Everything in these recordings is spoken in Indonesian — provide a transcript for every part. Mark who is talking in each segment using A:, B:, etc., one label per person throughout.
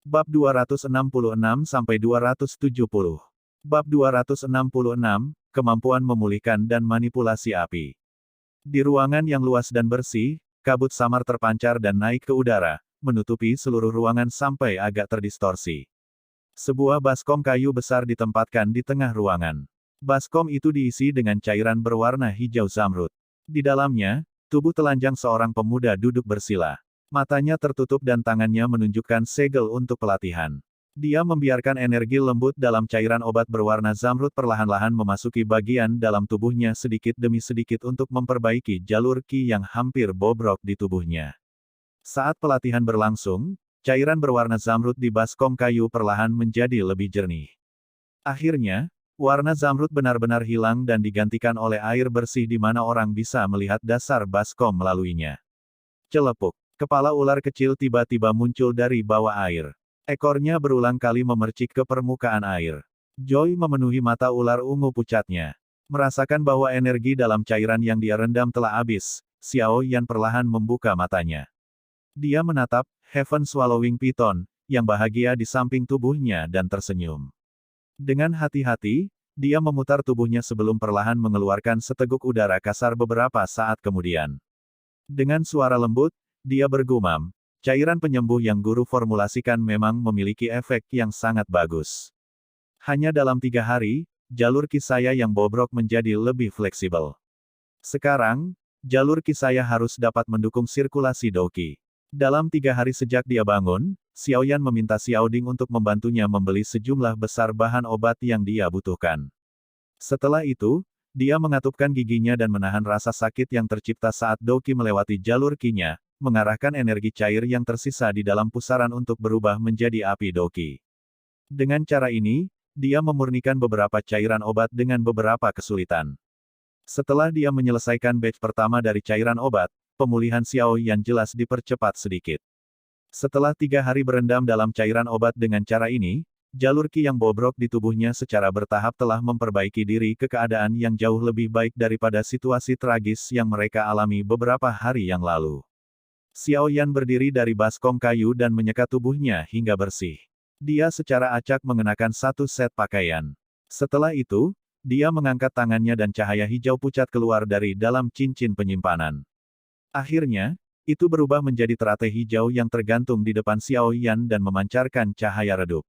A: Bab 266-270. Bab 266, Kemampuan Memulihkan dan Manipulasi Api. Di ruangan yang luas dan bersih, kabut samar terpancar dan naik ke udara, menutupi seluruh ruangan sampai agak terdistorsi. Sebuah baskom kayu besar ditempatkan di tengah ruangan. Baskom itu diisi dengan cairan berwarna hijau zamrud. Di dalamnya, tubuh telanjang seorang pemuda duduk bersila. Matanya tertutup dan tangannya menunjukkan segel untuk pelatihan. Dia membiarkan energi lembut dalam cairan obat berwarna zamrud perlahan-lahan memasuki bagian dalam tubuhnya sedikit demi sedikit untuk memperbaiki jalur ki yang hampir bobrok di tubuhnya. Saat pelatihan berlangsung, cairan berwarna zamrud di baskom kayu perlahan menjadi lebih jernih. Akhirnya, warna zamrud benar-benar hilang dan digantikan oleh air bersih di mana orang bisa melihat dasar baskom melaluinya. Celepuk. Kepala ular kecil tiba-tiba muncul dari bawah air. Ekornya berulang kali memercik ke permukaan air. Joy memenuhi mata ular ungu pucatnya. Merasakan bahwa energi dalam cairan yang dia rendam telah habis, Xiao Yan perlahan membuka matanya. Dia menatap Heaven Swallowing Python, yang bahagia di samping tubuhnya dan tersenyum. Dengan hati-hati, dia memutar tubuhnya sebelum perlahan mengeluarkan seteguk udara kasar beberapa saat kemudian. Dengan suara lembut, dia bergumam, cairan penyembuh yang guru formulasikan memang memiliki efek yang sangat bagus. Hanya dalam 3 hari, jalur ki saya yang bobrok menjadi lebih fleksibel. Sekarang, jalur ki saya harus dapat mendukung sirkulasi Douqi. Dalam 3 hari sejak dia bangun, Xiao Yan meminta Xiao Ding untuk membantunya membeli sejumlah besar bahan obat yang dia butuhkan. Setelah itu, dia mengatupkan giginya dan menahan rasa sakit yang tercipta saat Douqi melewati jalur ki-nya, mengarahkan energi cair yang tersisa di dalam pusaran untuk berubah menjadi api Douqi. Dengan cara ini, dia memurnikan beberapa cairan obat dengan beberapa kesulitan. Setelah dia menyelesaikan batch pertama dari cairan obat, pemulihan Xiao Yan jelas dipercepat sedikit. Setelah 3 hari berendam dalam cairan obat dengan cara ini, jalur ki yang bobrok di tubuhnya secara bertahap telah memperbaiki diri ke keadaan yang jauh lebih baik daripada situasi tragis yang mereka alami beberapa hari yang lalu. Xiao Yan berdiri dari baskom kayu dan menyeka tubuhnya hingga bersih. Dia secara acak mengenakan satu set pakaian. Setelah itu, dia mengangkat tangannya dan cahaya hijau pucat keluar dari dalam cincin penyimpanan. Akhirnya, itu berubah menjadi teratai hijau yang tergantung di depan Xiao Yan dan memancarkan cahaya redup.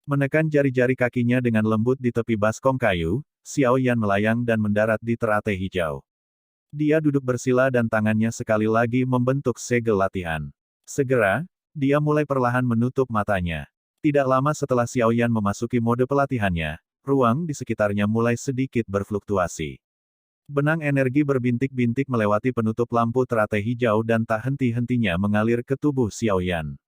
A: Menekan jari-jari kakinya dengan lembut di tepi baskom kayu, Xiao Yan melayang dan mendarat di teratai hijau. Dia duduk bersila dan tangannya sekali lagi membentuk segel latihan. Segera, dia mulai perlahan menutup matanya. Tidak lama setelah Xiao Yan memasuki mode pelatihannya, ruang di sekitarnya mulai sedikit berfluktuasi. Benang energi berbintik-bintik melewati penutup lampu teratai hijau dan tak henti-hentinya mengalir ke tubuh Xiao Yan.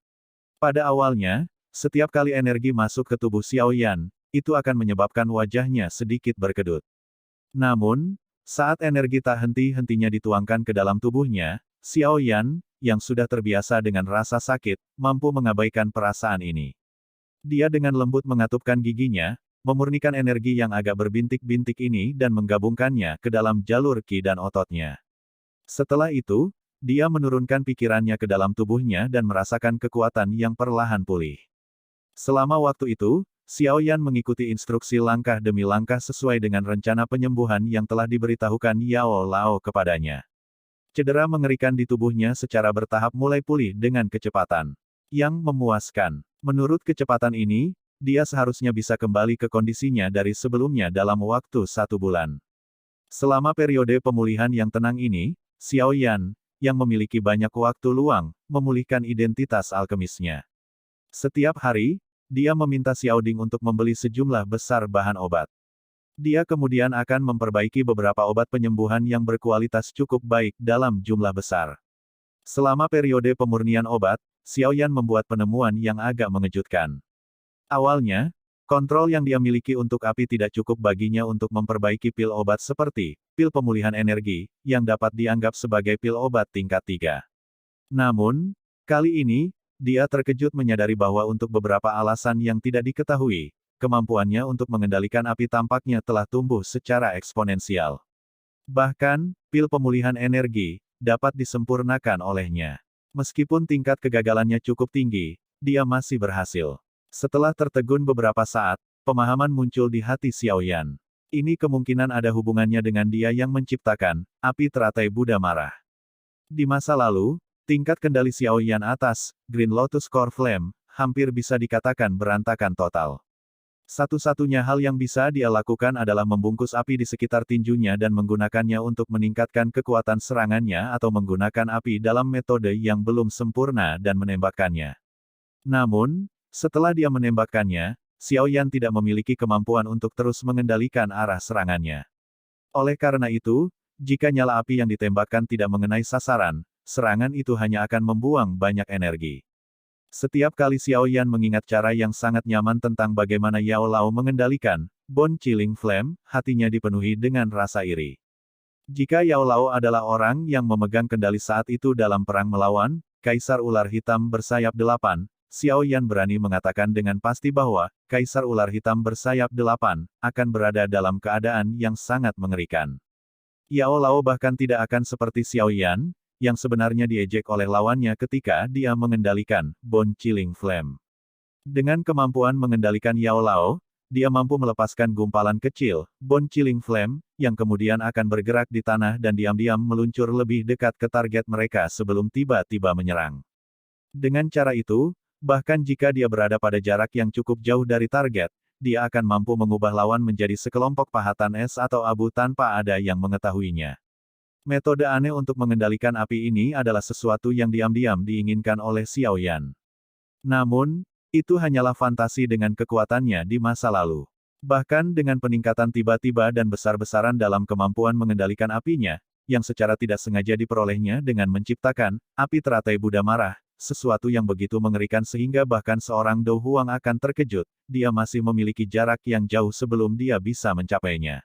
A: Pada awalnya, setiap kali energi masuk ke tubuh Xiao Yan, itu akan menyebabkan wajahnya sedikit berkedut. Namun, saat energi tak henti-hentinya dituangkan ke dalam tubuhnya, Xiao Yan, yang sudah terbiasa dengan rasa sakit, mampu mengabaikan perasaan ini. Dia dengan lembut mengatupkan giginya, memurnikan energi yang agak berbintik-bintik ini dan menggabungkannya ke dalam jalur ki dan ototnya. Setelah itu, dia menurunkan pikirannya ke dalam tubuhnya dan merasakan kekuatan yang perlahan pulih. Selama waktu itu, Xiao Yan mengikuti instruksi langkah demi langkah sesuai dengan rencana penyembuhan yang telah diberitahukan Yao Lao kepadanya. Cedera mengerikan di tubuhnya secara bertahap mulai pulih dengan kecepatan yang memuaskan. Menurut kecepatan ini, dia seharusnya bisa kembali ke kondisinya dari sebelumnya dalam waktu 1 bulan. Selama periode pemulihan yang tenang ini, Xiao Yan, yang memiliki banyak waktu luang, memulihkan identitas alkemisnya. Setiap hari, dia meminta Xiao Ding untuk membeli sejumlah besar bahan obat. Dia kemudian akan memperbaiki beberapa obat penyembuhan yang berkualitas cukup baik dalam jumlah besar. Selama periode pemurnian obat, Xiao Yan membuat penemuan yang agak mengejutkan. Awalnya, kontrol yang dia miliki untuk api tidak cukup baginya untuk memperbaiki pil obat seperti pil pemulihan energi, yang dapat dianggap sebagai pil obat tingkat 3. Namun, kali ini, dia terkejut menyadari bahwa untuk beberapa alasan yang tidak diketahui, kemampuannya untuk mengendalikan api tampaknya telah tumbuh secara eksponensial. Bahkan, pil pemulihan energi dapat disempurnakan olehnya. Meskipun tingkat kegagalannya cukup tinggi, dia masih berhasil. Setelah tertegun beberapa saat, pemahaman muncul di hati Xiao Yan. Ini kemungkinan ada hubungannya dengan dia yang menciptakan api teratai Buddha marah. Di masa lalu, tingkat kendali Xiao Yan atas Green Lotus Core Flame hampir bisa dikatakan berantakan total. Satu-satunya hal yang bisa dia lakukan adalah membungkus api di sekitar tinjunya dan menggunakannya untuk meningkatkan kekuatan serangannya atau menggunakan api dalam metode yang belum sempurna dan menembakkannya. Namun, setelah dia menembakkannya, Xiao Yan tidak memiliki kemampuan untuk terus mengendalikan arah serangannya. Oleh karena itu, jika nyala api yang ditembakkan tidak mengenai sasaran, serangan itu hanya akan membuang banyak energi. Setiap kali Xiao Yan mengingat cara yang sangat nyaman tentang bagaimana Yao Lao mengendalikan Bone Chilling Flame, hatinya dipenuhi dengan rasa iri. Jika Yao Lao adalah orang yang memegang kendali saat itu dalam perang melawan Kaisar Ular Hitam Bersayap 8, Xiao Yan berani mengatakan dengan pasti bahwa Kaisar Ular Hitam Bersayap 8 akan berada dalam keadaan yang sangat mengerikan. Yao Lao bahkan tidak akan seperti Xiao Yan, yang sebenarnya diejek oleh lawannya ketika dia mengendalikan Bone Chilling Flame. Dengan kemampuan mengendalikan Yao Lao, dia mampu melepaskan gumpalan kecil, Bone Chilling Flame, yang kemudian akan bergerak di tanah dan diam-diam meluncur lebih dekat ke target mereka sebelum tiba-tiba menyerang. Dengan cara itu, bahkan jika dia berada pada jarak yang cukup jauh dari target, dia akan mampu mengubah lawan menjadi sekelompok pahatan es atau abu tanpa ada yang mengetahuinya. Metode aneh untuk mengendalikan api ini adalah sesuatu yang diam-diam diinginkan oleh Xiao Yan. Namun, itu hanyalah fantasi dengan kekuatannya di masa lalu. Bahkan dengan peningkatan tiba-tiba dan besar-besaran dalam kemampuan mengendalikan apinya, yang secara tidak sengaja diperolehnya dengan menciptakan api teratai Buddha marah, sesuatu yang begitu mengerikan sehingga bahkan seorang Dou Huang akan terkejut, dia masih memiliki jarak yang jauh sebelum dia bisa mencapainya.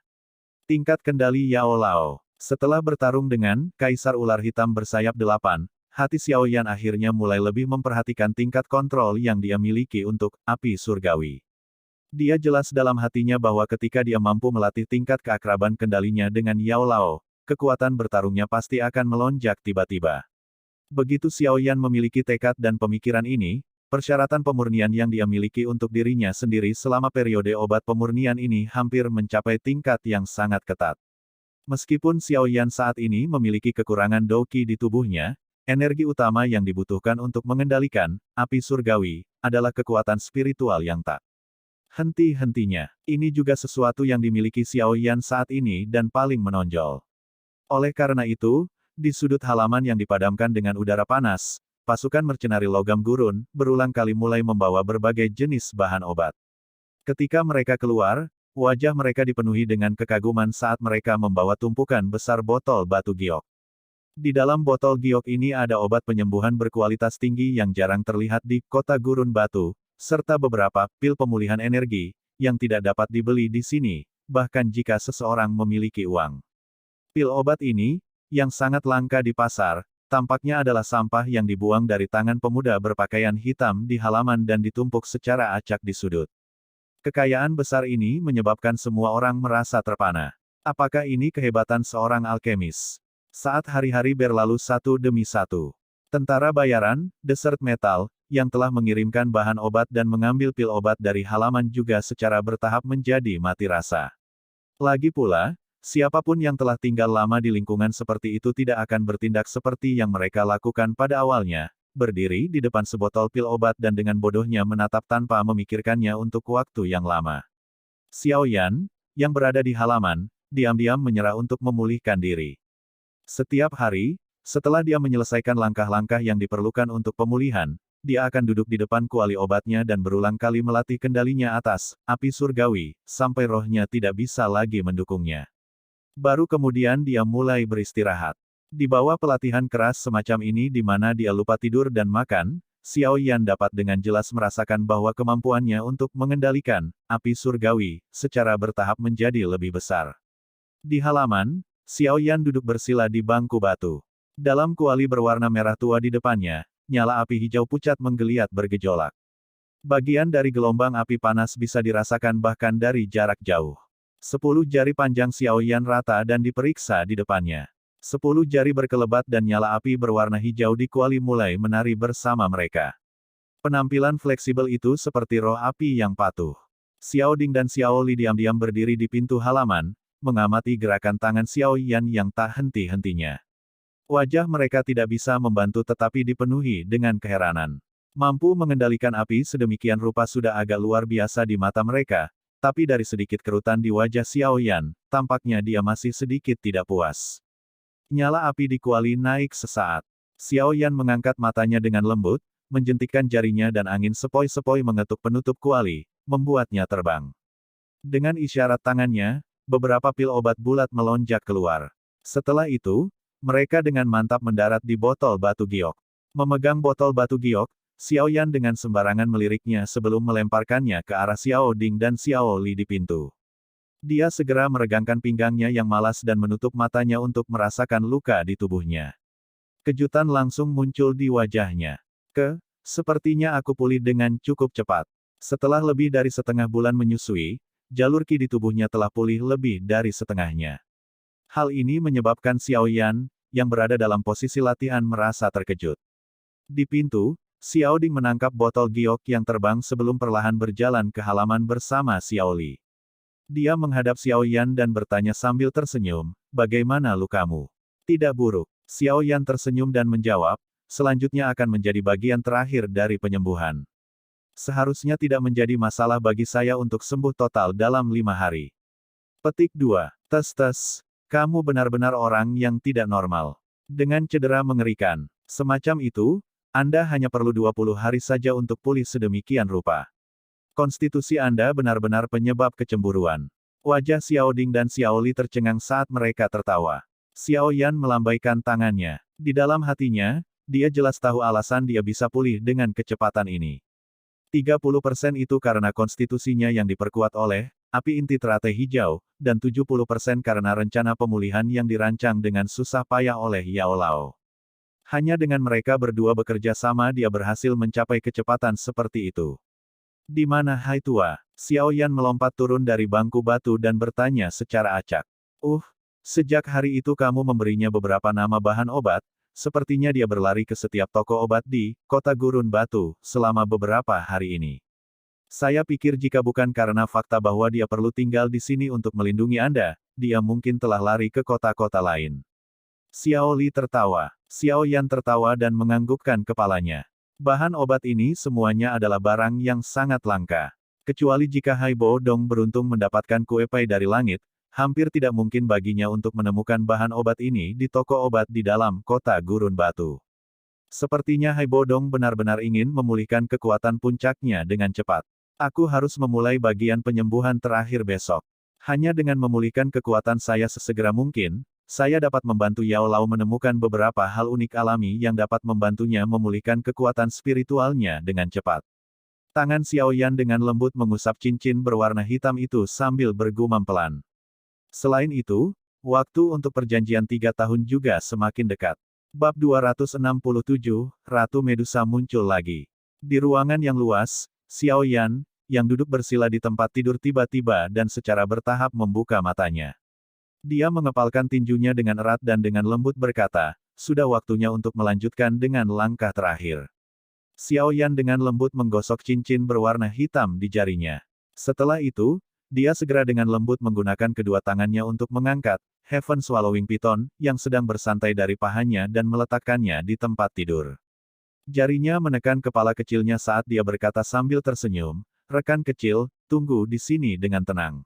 A: Tingkat kendali Yao Lao. Setelah bertarung dengan Kaisar Ular Hitam Bersayap 8, hati Xiao Yan akhirnya mulai lebih memperhatikan tingkat kontrol yang dia miliki untuk api surgawi. Dia jelas dalam hatinya bahwa ketika dia mampu melatih tingkat keakraban kendalinya dengan Yao Lao, kekuatan bertarungnya pasti akan melonjak tiba-tiba. Begitu Xiao Yan memiliki tekad dan pemikiran ini, persyaratan pemurnian yang dia miliki untuk dirinya sendiri selama periode obat pemurnian ini hampir mencapai tingkat yang sangat ketat. Meskipun Xiao Yan saat ini memiliki kekurangan Douqi di tubuhnya, energi utama yang dibutuhkan untuk mengendalikan api surgawi adalah kekuatan spiritual yang tak henti-hentinya. Ini juga sesuatu yang dimiliki Xiao Yan saat ini dan paling menonjol. Oleh karena itu, di sudut halaman yang dipadamkan dengan udara panas, pasukan mercenari logam gurun berulang kali mulai membawa berbagai jenis bahan obat. Ketika mereka keluar, wajah mereka dipenuhi dengan kekaguman saat mereka membawa tumpukan besar botol batu giok. Di dalam botol giok ini ada obat penyembuhan berkualitas tinggi yang jarang terlihat di kota gurun batu, serta beberapa pil pemulihan energi, yang tidak dapat dibeli di sini, bahkan jika seseorang memiliki uang. Pil obat ini, yang sangat langka di pasar, tampaknya adalah sampah yang dibuang dari tangan pemuda berpakaian hitam di halaman dan ditumpuk secara acak di sudut. Kekayaan besar ini menyebabkan semua orang merasa terpana. Apakah ini kehebatan seorang alkemis? Saat hari-hari berlalu satu demi satu, tentara bayaran, Desert Metal, yang telah mengirimkan bahan obat dan mengambil pil obat dari halaman juga secara bertahap menjadi mati rasa. Lagi pula, siapapun yang telah tinggal lama di lingkungan seperti itu tidak akan bertindak seperti yang mereka lakukan pada awalnya. Berdiri di depan sebotol pil obat dan dengan bodohnya menatap tanpa memikirkannya untuk waktu yang lama. Xiao Yan, yang berada di halaman, diam-diam menyerah untuk memulihkan diri. Setiap hari, setelah dia menyelesaikan langkah-langkah yang diperlukan untuk pemulihan, dia akan duduk di depan kuali obatnya dan berulang kali melatih kendalinya atas api surgawi, sampai rohnya tidak bisa lagi mendukungnya. Baru kemudian dia mulai beristirahat. Di bawah pelatihan keras semacam ini di mana dia lupa tidur dan makan, Xiao Yan dapat dengan jelas merasakan bahwa kemampuannya untuk mengendalikan api surgawi secara bertahap menjadi lebih besar. Di halaman, Xiao Yan duduk bersila di bangku batu. Dalam kuali berwarna merah tua di depannya, nyala api hijau pucat menggeliat bergejolak. Bagian dari gelombang api panas bisa dirasakan bahkan dari jarak jauh. 10 jari panjang Xiao Yan rata dan diperiksa di depannya. 10 jari berkelebat dan nyala api berwarna hijau di kuali mulai menari bersama mereka. Penampilan fleksibel itu seperti roh api yang patuh. Xiao Ding dan Xiao Li diam-diam berdiri di pintu halaman, mengamati gerakan tangan Xiao Yan yang tak henti-hentinya. Wajah mereka tidak bisa membantu tetapi dipenuhi dengan keheranan. Mampu mengendalikan api sedemikian rupa sudah agak luar biasa di mata mereka, tapi dari sedikit kerutan di wajah Xiao Yan, tampaknya dia masih sedikit tidak puas. Nyala api di kuali naik sesaat. Xiao Yan mengangkat matanya dengan lembut, menjentikkan jarinya dan angin sepoi-sepoi mengetuk penutup kuali, membuatnya terbang. Dengan isyarat tangannya, beberapa pil obat bulat melonjak keluar. Setelah itu, mereka dengan mantap mendarat di botol batu giok. Memegang botol batu giok, Xiao Yan dengan sembarangan meliriknya sebelum melemparkannya ke arah Xiao Ding dan Xiao Li di pintu. Dia segera meregangkan pinggangnya yang malas dan menutup matanya untuk merasakan luka di tubuhnya. Kejutan langsung muncul di wajahnya. Sepertinya aku pulih dengan cukup cepat. Setelah lebih dari setengah bulan menyusui, jalur qi di tubuhnya telah pulih lebih dari setengahnya. Hal ini menyebabkan Xiao Yan, yang berada dalam posisi latihan merasa terkejut. Di pintu, Xiao Ding menangkap botol giok yang terbang sebelum perlahan berjalan ke halaman bersama Xiao Li. Dia menghadap Xiao Yan dan bertanya sambil tersenyum, "Bagaimana lukamu?" "Tidak buruk." Xiao Yan tersenyum dan menjawab, "Selanjutnya akan menjadi bagian terakhir dari penyembuhan. Seharusnya tidak menjadi masalah bagi saya untuk sembuh total dalam 5 hari. Petik 2. Tes. Kamu benar-benar orang yang tidak normal. Dengan cedera mengerikan. Semacam itu, Anda hanya perlu 20 hari saja untuk pulih sedemikian rupa. Konstitusi Anda benar-benar penyebab kecemburuan." Wajah Xiao Ding dan Xiao Li tercengang saat mereka tertawa. Xiao Yan melambaikan tangannya. Di dalam hatinya, dia jelas tahu alasan dia bisa pulih dengan kecepatan ini. 30% itu karena konstitusinya yang diperkuat oleh api inti teratai hijau, dan 70% karena rencana pemulihan yang dirancang dengan susah payah oleh Yao Lao. Hanya dengan mereka berdua bekerja sama dia berhasil mencapai kecepatan seperti itu. "Di mana Hai Tua?" Xiao Yan melompat turun dari bangku batu dan bertanya secara acak. Sejak hari itu kamu memberinya beberapa nama bahan obat, sepertinya dia berlari ke setiap toko obat di kota Gurun Batu selama beberapa hari ini. Saya pikir jika bukan karena fakta bahwa dia perlu tinggal di sini untuk melindungi Anda, dia mungkin telah lari ke kota-kota lain. Xiao Li tertawa. Xiao Yan tertawa dan menganggukkan kepalanya. Bahan obat ini semuanya adalah barang yang sangat langka. Kecuali jika Hai Bo Dong beruntung mendapatkan kue pai dari langit, hampir tidak mungkin baginya untuk menemukan bahan obat ini di toko obat di dalam kota Gurun Batu. Sepertinya Hai Bo Dong benar-benar ingin memulihkan kekuatan puncaknya dengan cepat. Aku harus memulai bagian penyembuhan terakhir besok. Hanya dengan memulihkan kekuatan saya sesegera mungkin, saya dapat membantu Yao Lao menemukan beberapa hal unik alami yang dapat membantunya memulihkan kekuatan spiritualnya dengan cepat. Tangan Xiao Yan dengan lembut mengusap cincin berwarna hitam itu sambil bergumam pelan. Selain itu, waktu untuk perjanjian 3 tahun juga semakin dekat. Bab 267, Ratu Medusa muncul lagi. Di ruangan yang luas, Xiao Yan, yang duduk bersila di tempat tidur tiba-tiba dan secara bertahap membuka matanya. Dia mengepalkan tinjunya dengan erat dan dengan lembut berkata, "Sudah waktunya untuk melanjutkan dengan langkah terakhir." Xiao Yan dengan lembut menggosok cincin berwarna hitam di jarinya. Setelah itu, dia segera dengan lembut menggunakan kedua tangannya untuk mengangkat Heaven Swallowing Python yang sedang bersantai dari pahanya dan meletakkannya di tempat tidur. Jarinya menekan kepala kecilnya saat dia berkata sambil tersenyum, "Rekan kecil, tunggu di sini dengan tenang.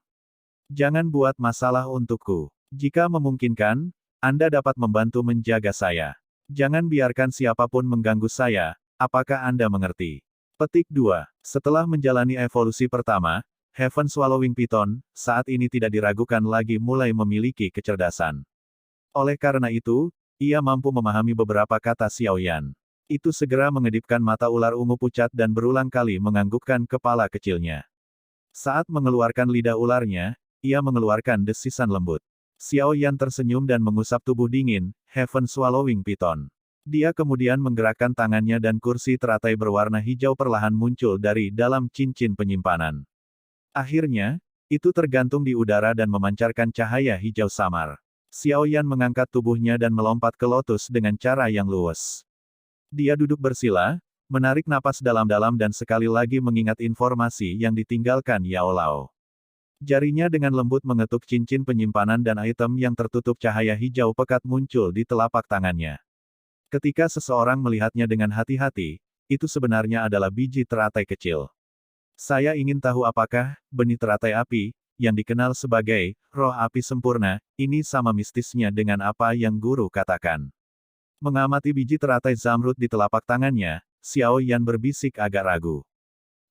A: Jangan buat masalah untukku. Jika memungkinkan, Anda dapat membantu menjaga saya. Jangan biarkan siapapun mengganggu saya, apakah Anda mengerti?" Petik 2. Setelah menjalani evolusi pertama, Heaven Swallowing Python, saat ini tidak diragukan lagi mulai memiliki kecerdasan. Oleh karena itu, ia mampu memahami beberapa kata Xiao Yan. Itu segera mengedipkan mata ular ungu pucat dan berulang kali menganggukkan kepala kecilnya. Saat mengeluarkan lidah ularnya, ia mengeluarkan desisan lembut. Xiao Yan tersenyum dan mengusap tubuh dingin, Heaven Swallowing Python. Dia kemudian menggerakkan tangannya dan kursi teratai berwarna hijau perlahan muncul dari dalam cincin penyimpanan. Akhirnya, itu tergantung di udara dan memancarkan cahaya hijau samar. Xiao Yan mengangkat tubuhnya dan melompat ke lotus dengan cara yang luwes. Dia duduk bersila, menarik napas dalam-dalam dan sekali lagi mengingat informasi yang ditinggalkan Yao Lao. Jarinya dengan lembut mengetuk cincin penyimpanan dan item yang tertutup cahaya hijau pekat muncul di telapak tangannya. Ketika seseorang melihatnya dengan hati-hati, itu sebenarnya adalah biji teratai kecil. Saya ingin tahu apakah benih teratai api, yang dikenal sebagai roh api sempurna, ini sama mistisnya dengan apa yang guru katakan. Mengamati biji teratai zamrud di telapak tangannya, Xiao Yan berbisik agak ragu.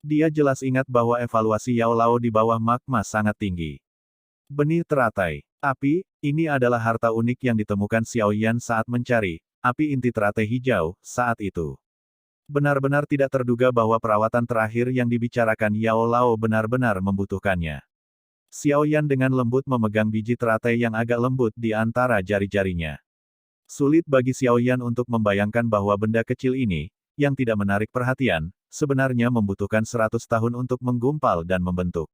A: Dia jelas ingat bahwa evaluasi Yao Lao di bawah magma sangat tinggi. Benih teratai api, ini adalah harta unik yang ditemukan Xiao Yan saat mencari api inti teratai hijau saat itu. Benar-benar tidak terduga bahwa perawatan terakhir yang dibicarakan Yao Lao benar-benar membutuhkannya. Xiao Yan dengan lembut memegang biji teratai yang agak lembut di antara jari-jarinya. Sulit bagi Xiao Yan untuk membayangkan bahwa benda kecil ini, yang tidak menarik perhatian, sebenarnya membutuhkan 100 tahun untuk menggumpal dan membentuk.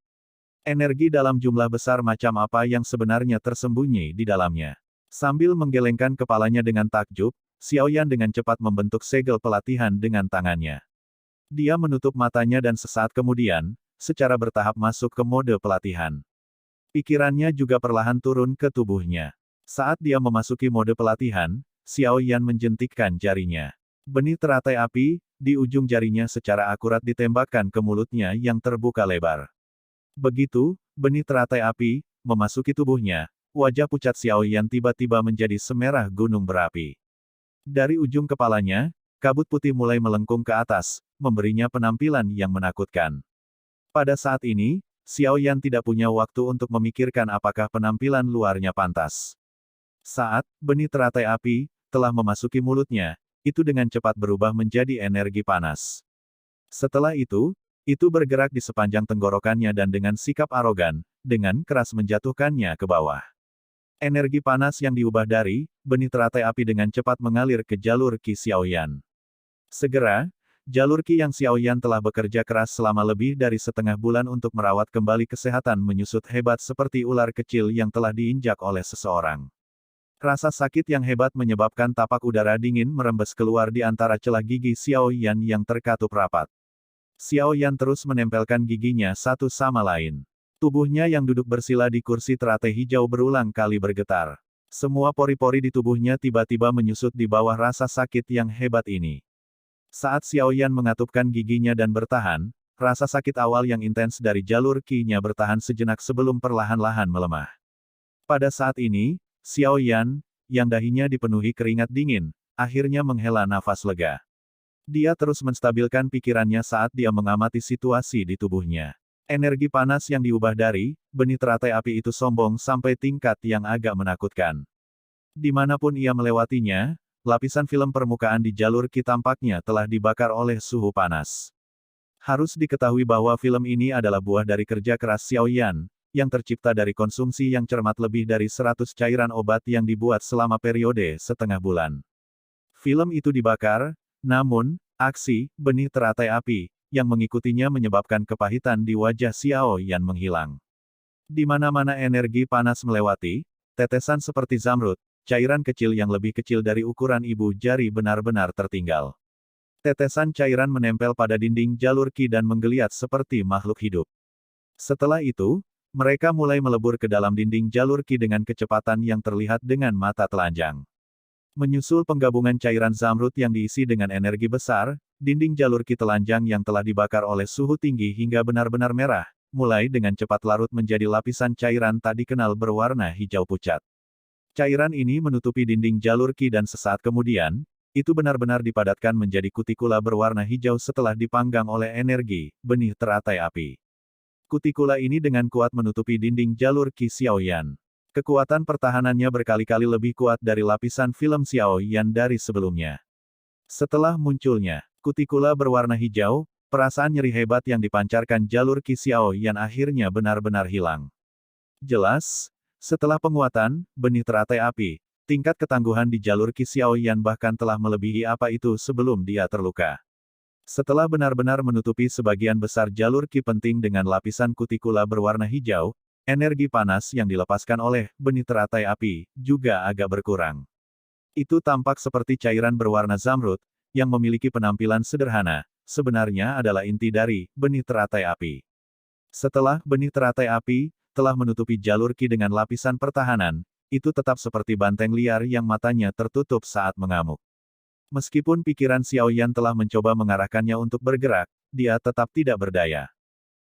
A: Energi dalam jumlah besar macam apa yang sebenarnya tersembunyi di dalamnya. Sambil menggelengkan kepalanya dengan takjub, Xiao Yan dengan cepat membentuk segel pelatihan dengan tangannya. Dia menutup matanya dan sesaat kemudian, secara bertahap masuk ke mode pelatihan. Pikirannya juga perlahan turun ke tubuhnya. Saat dia memasuki mode pelatihan, Xiao Yan menjentikkan jarinya. Benih teratai api, di ujung jarinya secara akurat ditembakkan ke mulutnya yang terbuka lebar. Begitu, benih teratai api memasuki tubuhnya, wajah pucat Xiao Yan tiba-tiba menjadi semerah gunung berapi. Dari ujung kepalanya, kabut putih mulai melengkung ke atas, memberinya penampilan yang menakutkan. Pada saat ini, Xiao Yan tidak punya waktu untuk memikirkan apakah penampilan luarnya pantas. Saat benih teratai api telah memasuki mulutnya, itu dengan cepat berubah menjadi energi panas. Setelah itu bergerak di sepanjang tenggorokannya dan dengan sikap arogan, dengan keras menjatuhkannya ke bawah. Energi panas yang diubah dari benih teratai api dengan cepat mengalir ke jalur Qi Xiao Yan. Segera, jalur Qi yang Xiao Yan telah bekerja keras selama lebih dari setengah bulan untuk merawat kembali kesehatan menyusut hebat seperti ular kecil yang telah diinjak oleh seseorang. Rasa sakit yang hebat menyebabkan tapak udara dingin merembes keluar di antara celah gigi Xiao Yan yang terkatup rapat. Xiao Yan terus menempelkan giginya satu sama lain. Tubuhnya yang duduk bersila di kursi teratai hijau berulang kali bergetar. Semua pori-pori di tubuhnya tiba-tiba menyusut di bawah rasa sakit yang hebat ini. Saat Xiao Yan mengatupkan giginya dan bertahan, rasa sakit awal yang intens dari jalur Qi-nya bertahan sejenak sebelum perlahan-lahan melemah. Pada saat ini, Xiao Yan, yang dahinya dipenuhi keringat dingin, akhirnya menghela nafas lega. Dia terus menstabilkan pikirannya saat dia mengamati situasi di tubuhnya. Energi panas yang diubah dari benih teratai api itu sombong sampai tingkat yang agak menakutkan. Dimanapun ia melewatinya, lapisan film permukaan di jalur Qi tampaknya telah dibakar oleh suhu panas. Harus diketahui bahwa film ini adalah buah dari kerja keras Xiao Yan, yang tercipta dari konsumsi yang cermat lebih dari 100 cairan obat yang dibuat selama periode setengah bulan. Film itu dibakar, namun, aksi benih teratai api yang mengikutinya menyebabkan kepahitan di wajah Xiao Yan menghilang. Di mana-mana energi panas melewati, tetesan seperti zamrud, cairan kecil yang lebih kecil dari ukuran ibu jari benar-benar tertinggal. Tetesan cairan menempel pada dinding jalur Qi dan menggeliat seperti makhluk hidup. Setelah itu, mereka mulai melebur ke dalam dinding jalur Qi dengan kecepatan yang terlihat dengan mata telanjang. Menyusul penggabungan cairan zamrud yang diisi dengan energi besar, dinding jalur Qi telanjang yang telah dibakar oleh suhu tinggi hingga benar-benar merah, mulai dengan cepat larut menjadi lapisan cairan tak dikenal berwarna hijau pucat. Cairan ini menutupi dinding jalur Qi dan sesaat kemudian, itu benar-benar dipadatkan menjadi kutikula berwarna hijau setelah dipanggang oleh energi benih teratai api. Kutikula ini dengan kuat menutupi dinding jalur Qi Xiao Yan. Kekuatan pertahanannya berkali-kali lebih kuat dari lapisan film Xiao Yan dari sebelumnya. Setelah munculnya kutikula berwarna hijau, perasaan nyeri hebat yang dipancarkan jalur Qi Xiao Yan akhirnya benar-benar hilang. Jelas, setelah penguatan benih teratai api, tingkat ketangguhan di jalur Qi Xiao Yan bahkan telah melebihi apa itu sebelum dia terluka. Setelah benar-benar menutupi sebagian besar jalur Qi penting dengan lapisan kutikula berwarna hijau, energi panas yang dilepaskan oleh benih teratai api juga agak berkurang. Itu tampak seperti cairan berwarna zamrud, yang memiliki penampilan sederhana, sebenarnya adalah inti dari benih teratai api. Setelah benih teratai api telah menutupi jalur Qi dengan lapisan pertahanan, itu tetap seperti banteng liar yang matanya tertutup saat mengamuk. Meskipun pikiran Xiaoyan telah mencoba mengarahkannya untuk bergerak, dia tetap tidak berdaya.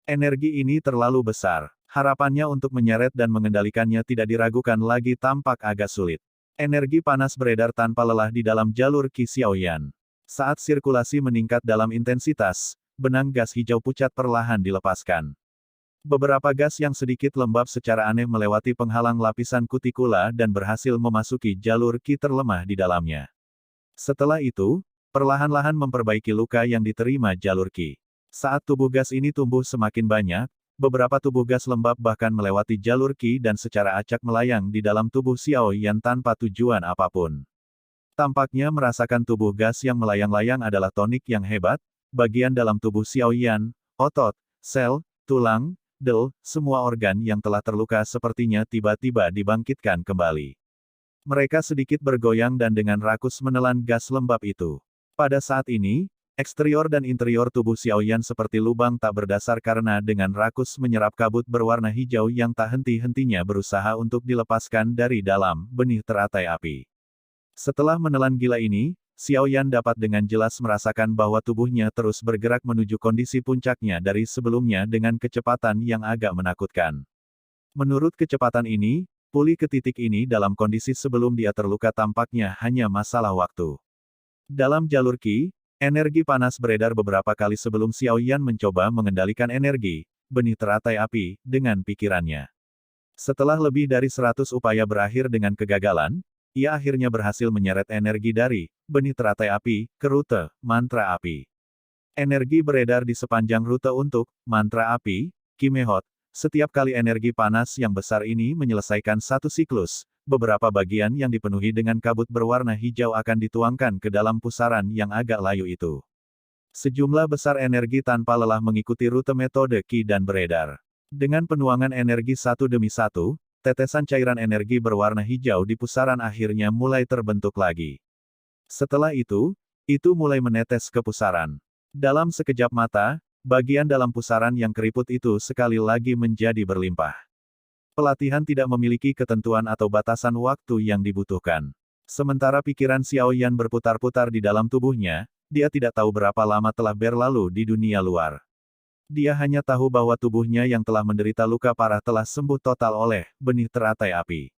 A: Energi ini terlalu besar. Harapannya untuk menyeret dan mengendalikannya tidak diragukan lagi tampak agak sulit. Energi panas beredar tanpa lelah di dalam jalur Qi Xiaoyan. Saat sirkulasi meningkat dalam intensitas, benang gas hijau pucat perlahan dilepaskan. Beberapa gas yang sedikit lembab secara aneh melewati penghalang lapisan kutikula dan berhasil memasuki jalur Qi terlemah di dalamnya. Setelah itu, perlahan-lahan memperbaiki luka yang diterima jalur Qi. Saat tubuh gas ini tumbuh semakin banyak, beberapa tubuh gas lembab bahkan melewati jalur Qi dan secara acak melayang di dalam tubuh Xiaoyan tanpa tujuan apapun. Tampaknya merasakan tubuh gas yang melayang-layang adalah tonik yang hebat, bagian dalam tubuh Xiaoyan, otot, sel, tulang, del, semua organ yang telah terluka sepertinya tiba-tiba dibangkitkan kembali. Mereka sedikit bergoyang dan dengan rakus menelan gas lembab itu. Pada saat ini, eksterior dan interior tubuh Xiaoyan seperti lubang tak berdasar karena dengan rakus menyerap kabut berwarna hijau yang tak henti-hentinya berusaha untuk dilepaskan dari dalam benih teratai api. Setelah menelan gila ini, Xiaoyan dapat dengan jelas merasakan bahwa tubuhnya terus bergerak menuju kondisi puncaknya dari sebelumnya dengan kecepatan yang agak menakutkan. Menurut kecepatan ini, pulih ke titik ini dalam kondisi sebelum dia terluka tampaknya hanya masalah waktu. Dalam jalur Qi, energi panas beredar beberapa kali sebelum Xiaoyan mencoba mengendalikan energi, benih teratai api, dengan pikirannya. Setelah lebih dari 100 upaya berakhir dengan kegagalan, ia akhirnya berhasil menyeret energi dari benih teratai api ke rute mantra api. Energi beredar di sepanjang rute untuk mantra api, Qi Mehot. Setiap kali energi panas yang besar ini menyelesaikan satu siklus, beberapa bagian yang dipenuhi dengan kabut berwarna hijau akan dituangkan ke dalam pusaran yang agak layu itu. Sejumlah besar energi tanpa lelah mengikuti rute metode Qi dan beredar. Dengan penuangan energi satu demi satu, tetesan cairan energi berwarna hijau di pusaran akhirnya mulai terbentuk lagi. Setelah itu mulai menetes ke pusaran. Dalam sekejap mata, bagian dalam pusaran yang keriput itu sekali lagi menjadi berlimpah. Pelatihan tidak memiliki ketentuan atau batasan waktu yang dibutuhkan. Sementara pikiran Xiaoyan berputar-putar di dalam tubuhnya, dia tidak tahu berapa lama telah berlalu di dunia luar. Dia hanya tahu bahwa tubuhnya yang telah menderita luka parah telah sembuh total oleh benih teratai api.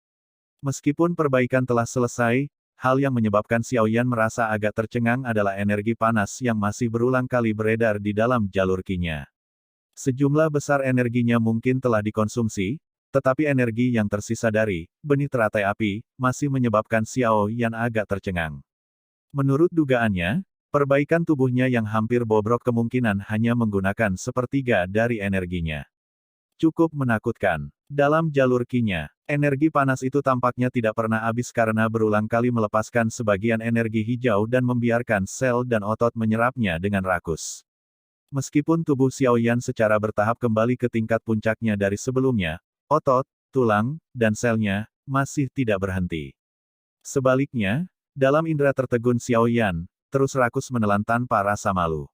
A: Meskipun perbaikan telah selesai, hal yang menyebabkan Xiaoyan merasa agak tercengang adalah energi panas yang masih berulang kali beredar di dalam jalur Qi-nya. Sejumlah besar energinya mungkin telah dikonsumsi, tetapi energi yang tersisa dari benih teratai api masih menyebabkan Xiaoyan agak tercengang. Menurut dugaannya, perbaikan tubuhnya yang hampir bobrok kemungkinan hanya menggunakan sepertiga dari energinya. Cukup menakutkan. Dalam jalur Qi-nya, energi panas itu tampaknya tidak pernah habis karena berulang kali melepaskan sebagian energi hijau dan membiarkan sel dan otot menyerapnya dengan rakus. Meskipun tubuh Xiaoyan secara bertahap kembali ke tingkat puncaknya dari sebelumnya, otot, tulang, dan selnya masih tidak berhenti. Sebaliknya, dalam indera tertegun Xiaoyan, terus rakus menelan tanpa rasa malu.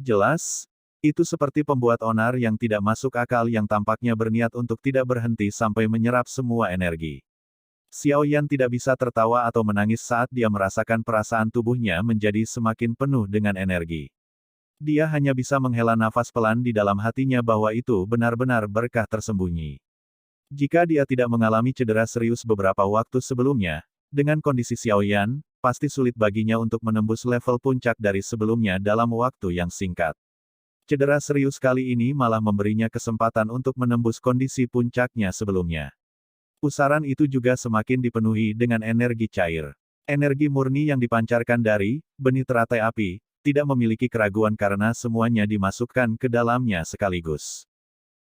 A: Jelas, itu seperti pembuat onar yang tidak masuk akal yang tampaknya berniat untuk tidak berhenti sampai menyerap semua energi. Xiaoyan tidak bisa tertawa atau menangis saat dia merasakan perasaan tubuhnya menjadi semakin penuh dengan energi. Dia hanya bisa menghela nafas pelan di dalam hatinya bahwa itu benar-benar berkah tersembunyi. Jika dia tidak mengalami cedera serius beberapa waktu sebelumnya, dengan kondisi Xiaoyan, pasti sulit baginya untuk menembus level puncak dari sebelumnya dalam waktu yang singkat. Cedera serius kali ini malah memberinya kesempatan untuk menembus kondisi puncaknya sebelumnya. Pusaran itu juga semakin dipenuhi dengan energi cair. Energi murni yang dipancarkan dari benih teratai api, tidak memiliki keraguan karena semuanya dimasukkan ke dalamnya sekaligus.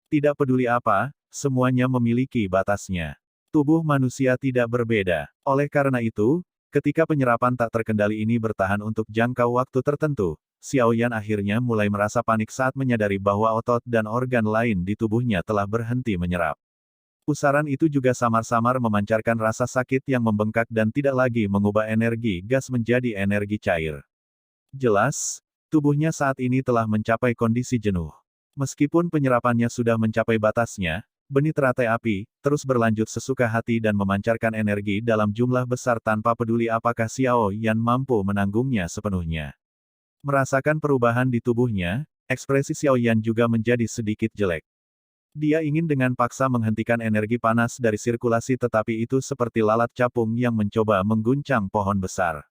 A: Tidak peduli apa, semuanya memiliki batasnya. Tubuh manusia tidak berbeda. Oleh karena itu, ketika penyerapan tak terkendali ini bertahan untuk jangka waktu tertentu, Xiaoyan akhirnya mulai merasa panik saat menyadari bahwa otot dan organ lain di tubuhnya telah berhenti menyerap. Pusaran itu juga samar-samar memancarkan rasa sakit yang membengkak dan tidak lagi mengubah energi gas menjadi energi cair. Jelas, tubuhnya saat ini telah mencapai kondisi jenuh. Meskipun penyerapannya sudah mencapai batasnya, benih teratai api terus berlanjut sesuka hati dan memancarkan energi dalam jumlah besar tanpa peduli apakah Xiao Yan mampu menanggungnya sepenuhnya. Merasakan perubahan di tubuhnya, ekspresi Xiao Yan juga menjadi sedikit jelek. Dia ingin dengan paksa menghentikan energi panas dari sirkulasi tetapi itu seperti lalat capung yang mencoba mengguncang pohon besar.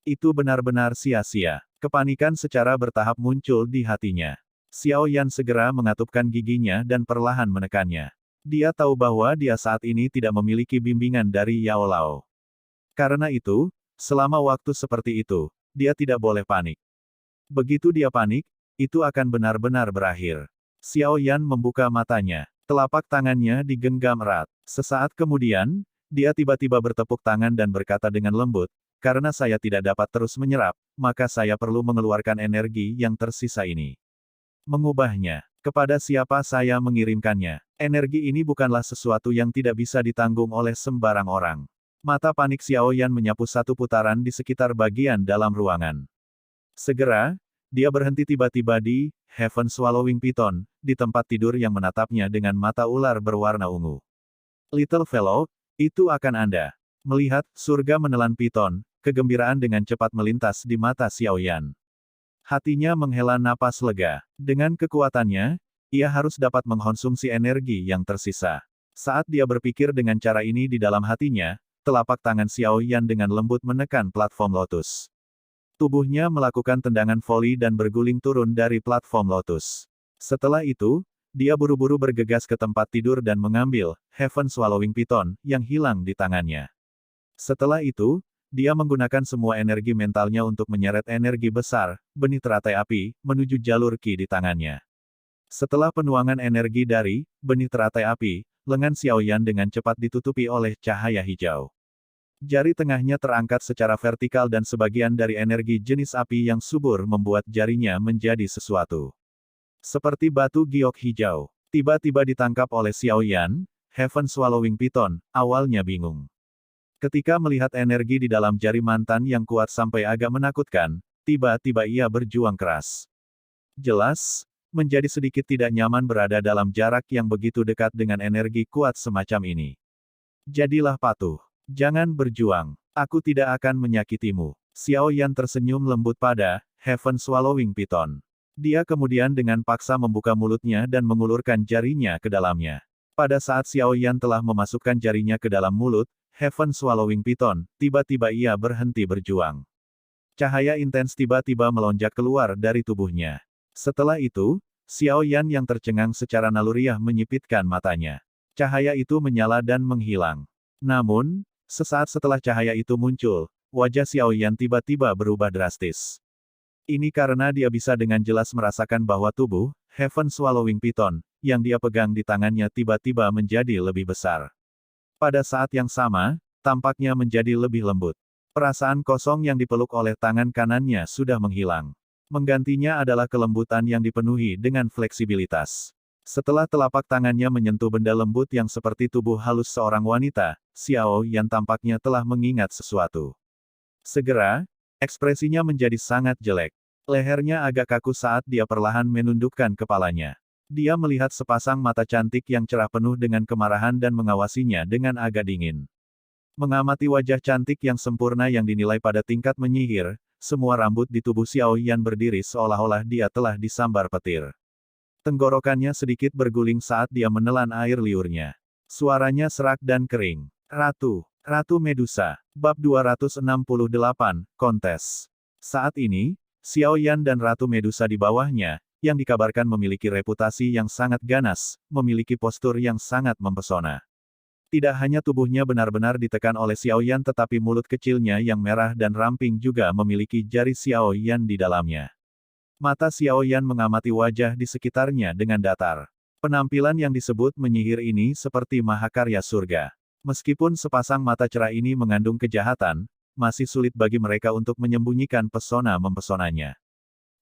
A: Itu benar-benar sia-sia. Kepanikan secara bertahap muncul di hatinya. Xiao Yan segera mengatupkan giginya dan perlahan menekannya. Dia tahu bahwa dia saat ini tidak memiliki bimbingan dari Yao Lao. Karena itu, selama waktu seperti itu, dia tidak boleh panik. Begitu dia panik, itu akan benar-benar berakhir. Xiao Yan membuka matanya. Telapak tangannya digenggam erat. Sesaat kemudian, dia tiba-tiba bertepuk tangan dan berkata dengan lembut, "Karena saya tidak dapat terus menyerap, maka saya perlu mengeluarkan energi yang tersisa ini. Mengubahnya. Kepada siapa saya mengirimkannya? Energi ini bukanlah sesuatu yang tidak bisa ditanggung oleh sembarang orang." Mata panik Xiao Yan menyapu satu putaran di sekitar bagian dalam ruangan. Segera, dia berhenti tiba-tiba di Heaven Swallowing Python, di tempat tidur yang menatapnya dengan mata ular berwarna ungu. "Little fellow, itu akan Anda." Melihat surga menelan Python, kegembiraan dengan cepat melintas di mata Xiao Yan. Hatinya menghela napas lega. Dengan kekuatannya, ia harus dapat mengkonsumsi energi yang tersisa. Saat dia berpikir dengan cara ini di dalam hatinya, telapak tangan Xiao Yan dengan lembut menekan platform lotus. Tubuhnya melakukan tendangan voli dan berguling turun dari platform lotus. Setelah itu, dia buru-buru bergegas ke tempat tidur dan mengambil Heaven Swallowing Python yang hilang di tangannya. Setelah itu, dia menggunakan semua energi mentalnya untuk menyeret energi besar, benih teratai api, menuju jalur Qi di tangannya. Setelah penuangan energi dari benih teratai api, lengan Xiao Yan dengan cepat ditutupi oleh cahaya hijau. Jari tengahnya terangkat secara vertikal dan sebagian dari energi jenis api yang subur membuat jarinya menjadi sesuatu seperti batu giok hijau. Tiba-tiba ditangkap oleh Xiao Yan, Heaven Swallowing Python awalnya bingung. Ketika melihat energi di dalam jari mantan yang kuat sampai agak menakutkan, tiba-tiba ia berjuang keras. Jelas, menjadi sedikit tidak nyaman berada dalam jarak yang begitu dekat dengan energi kuat semacam ini. Jadilah patuh. Jangan berjuang. Aku tidak akan menyakitimu. Xiao Yan tersenyum lembut pada Heaven Swallowing Python. Dia kemudian dengan paksa membuka mulutnya dan mengulurkan jarinya ke dalamnya. Pada saat Xiao Yan telah memasukkan jarinya ke dalam mulut Heaven Swallowing Python, tiba-tiba ia berhenti berjuang. Cahaya intens tiba-tiba melonjak keluar dari tubuhnya. Setelah itu, Xiao Yan yang tercengang secara naluriah menyipitkan matanya. Cahaya itu menyala dan menghilang. Namun, sesaat setelah cahaya itu muncul, wajah Xiao Yan tiba-tiba berubah drastis. Ini karena dia bisa dengan jelas merasakan bahwa tubuh Heaven Swallowing Python yang dia pegang di tangannya tiba-tiba menjadi lebih besar. Pada saat yang sama, tampaknya menjadi lebih lembut. Perasaan kosong yang dipeluk oleh tangan kanannya sudah menghilang. Menggantinya adalah kelembutan yang dipenuhi dengan fleksibilitas. Setelah telapak tangannya menyentuh benda lembut yang seperti tubuh halus seorang wanita, Xiao Yan tampaknya telah mengingat sesuatu. Segera, ekspresinya menjadi sangat jelek. Lehernya agak kaku saat dia perlahan menundukkan kepalanya. Dia melihat sepasang mata cantik yang cerah penuh dengan kemarahan dan mengawasinya dengan agak dingin. Mengamati wajah cantik yang sempurna yang dinilai pada tingkat menyihir, semua rambut di tubuh Xiao Yan berdiri seolah-olah dia telah disambar petir. Tenggorokannya sedikit berguling saat dia menelan air liurnya. Suaranya serak dan kering. Ratu Medusa. Bab 268, Kontes. Saat ini, Xiao Yan dan Ratu Medusa di bawahnya, yang dikabarkan memiliki reputasi yang sangat ganas, memiliki postur yang sangat mempesona. Tidak hanya tubuhnya benar-benar ditekan oleh Xiao Yan tetapi mulut kecilnya yang merah dan ramping juga memiliki jari Xiao Yan di dalamnya. Mata Xiao Yan mengamati wajah di sekitarnya dengan datar. Penampilan yang disebut menyihir ini seperti mahakarya surga. Meskipun sepasang mata cerah ini mengandung kejahatan, masih sulit bagi mereka untuk menyembunyikan pesona mempesonanya.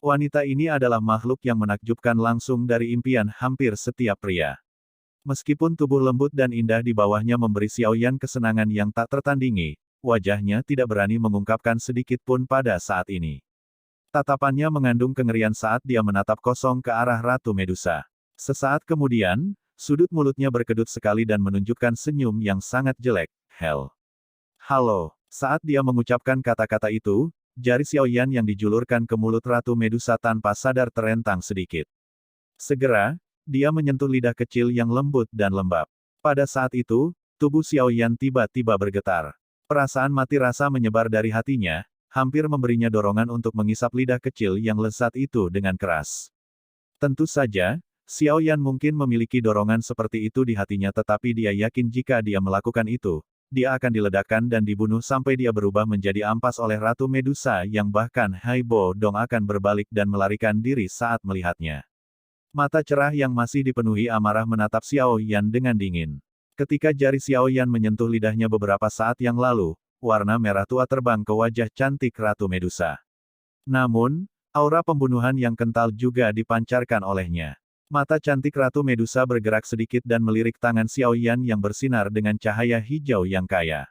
A: Wanita ini adalah makhluk yang menakjubkan langsung dari impian hampir setiap pria. Meskipun tubuh lembut dan indah di bawahnya memberi Xiao Yan kesenangan yang tak tertandingi, wajahnya tidak berani mengungkapkan sedikit pun pada saat ini. Tatapannya mengandung kengerian saat dia menatap kosong ke arah Ratu Medusa. Sesaat kemudian, sudut mulutnya berkedut sekali dan menunjukkan senyum yang sangat jelek. Hell. Halo. Saat dia mengucapkan kata-kata itu, jari Xiaoyan yang dijulurkan ke mulut Ratu Medusa tanpa sadar terentang sedikit. Segera, dia menyentuh lidah kecil yang lembut dan lembab. Pada saat itu, tubuh Xiaoyan tiba-tiba bergetar. Perasaan mati rasa menyebar dari hatinya, hampir memberinya dorongan untuk mengisap lidah kecil yang lezat itu dengan keras. Tentu saja, Xiaoyan mungkin memiliki dorongan seperti itu di hatinya, tetapi dia yakin jika dia melakukan itu, dia akan diledakkan dan dibunuh sampai dia berubah menjadi ampas oleh Ratu Medusa yang bahkan Haibo Dong akan berbalik dan melarikan diri saat melihatnya. Mata cerah yang masih dipenuhi amarah menatap Xiaoyan dengan dingin. Ketika jari Xiaoyan menyentuh lidahnya beberapa saat yang lalu, warna merah tua terbang ke wajah cantik Ratu Medusa. Namun, aura pembunuhan yang kental juga dipancarkan olehnya. Mata cantik Ratu Medusa bergerak sedikit dan melirik tangan Xiaoyan yang bersinar dengan cahaya hijau yang kaya.